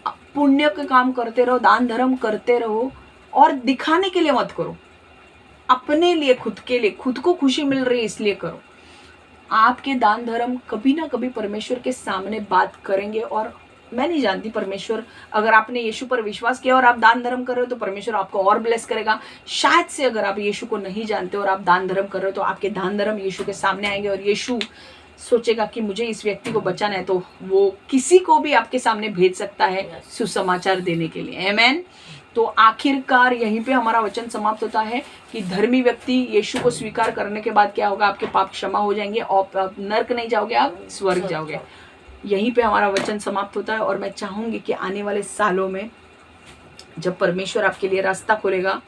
पुण्य के काम करते रहो, दान धर्म करते रहो, और दिखाने के लिए मत करो, अपने लिए, खुद के लिए, खुद को खुशी मिल रही है इसलिए करो। आपके दान धर्म कभी ना कभी परमेश्वर के सामने बात करेंगे। और मैं नहीं जानती, परमेश्वर, अगर आपने यीशु पर विश्वास किया और आप दान धर्म कर रहे हो तो परमेश्वर आपको और ब्लेस करेगा। शायद से अगर आप यीशु को नहीं जानते और आप दान धर्म कर रहे हो तो आपके दान धर्म यीशु के सामने आएंगे और यीशु सोचेगा कि मुझे इस व्यक्ति को बचाना है, तो वो किसी को भी आपके सामने भेज सकता है सुसमाचार देने के लिए। आमीन। तो आखिरकार यहीं पे हमारा वचन समाप्त होता है कि धर्मी व्यक्ति यीशु को स्वीकार करने के बाद क्या होगा? आपके पाप क्षमा हो जाएंगे और आप नरक नहीं जाओगे, आप स्वर्ग जाओगे। यहीं पे हमारा वचन समाप्त होता है। और मैं चाहूँगी कि आने वाले सालों में जब परमेश्वर आपके लिए रास्ता खोलेगा,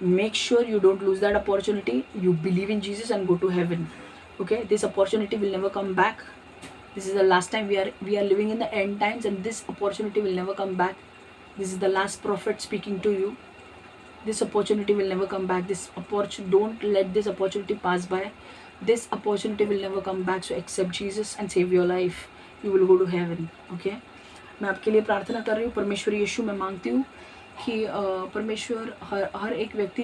make sure you don't lose that opportunity, you believe in Jesus and go to heaven. Okay, this opportunity will never come back. This is the last time we are living in the end times and this opportunity will never come back. This is the last prophet speaking to you. This opportunity will never come back. Don't let this opportunity pass by. This opportunity will never come back. So accept Jesus and save your life. You will go to heaven. Okay? मैं आपके लिए प्रार्थना कर रही हूँ। परमेश्वर यीशु, मैं मांगती हूँ कि परमेश्वर हर एक व्यक्ति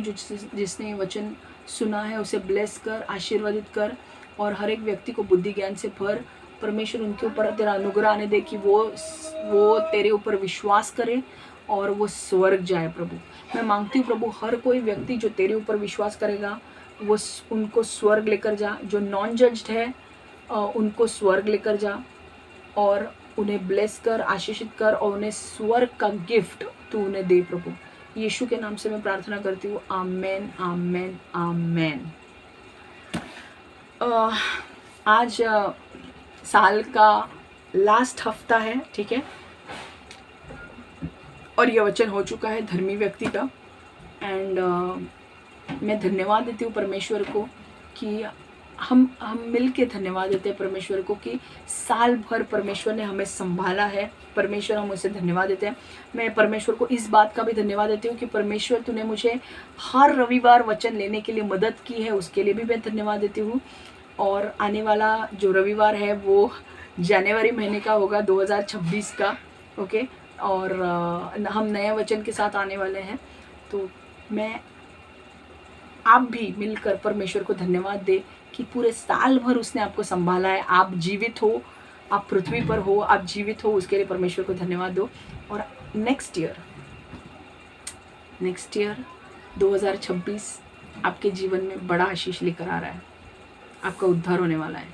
जिसने वचन सुना है उसे ब्लेस कर, आशीर्वादित कर, और हर एक व्यक्ति को बुद्धि ज्ञान से भर। परमेश्वर उनके ऊपर तेरा अनुग्रह आने दे कि वो तेरे ऊपर विश्वास करे और वो स्वर्ग जाए। प्रभु, मैं मांगती हूँ प्रभु, हर कोई व्यक्ति जो तेरे ऊपर विश्वास करेगा वो उनको स्वर्ग लेकर जा। जो नॉन जज्ड है उनको स्वर्ग लेकर जा और उन्हें ब्लेस कर, आशीषित कर, और उन्हें स्वर्ग का गिफ्ट तू उन्हें दे। प्रभु, यीशु के नाम से मैं प्रार्थना करती हूँ। आमेन, आमेन, आमेन। आज साल का लास्ट हफ्ता है, ठीक है, और यह वचन हो चुका है धर्मी व्यक्ति का। एंड मैं धन्यवाद देती हूँ परमेश्वर को कि हम मिल के धन्यवाद देते हैं परमेश्वर को कि साल भर परमेश्वर ने हमें संभाला है। परमेश्वर, हम उसे धन्यवाद देते हैं। मैं परमेश्वर को इस बात का भी धन्यवाद देती हूँ कि परमेश्वर तूने मुझे हर रविवार वचन लेने के लिए मदद की है, उसके लिए भी मैं धन्यवाद देती हूँ। और आने वाला जो रविवार है वो जनवरी महीने का होगा, 2026 का, ओके। और हम नए वचन के साथ आने वाले हैं। तो मैं आप भी मिलकर परमेश्वर को धन्यवाद दे कि पूरे साल भर उसने आपको संभाला है। आप जीवित हो, आप पृथ्वी पर हो, आप जीवित हो, उसके लिए परमेश्वर को धन्यवाद दो। और नेक्स्ट ईयर 2026 आपके जीवन में बड़ा आशीष लेकर आ रहा है। आपका उद्धार होने वाला है।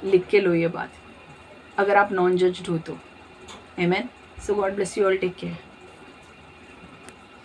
लिख के लो ये बात, अगर आप नॉन जज्ड हो तो। Amen. So God bless you all, take care.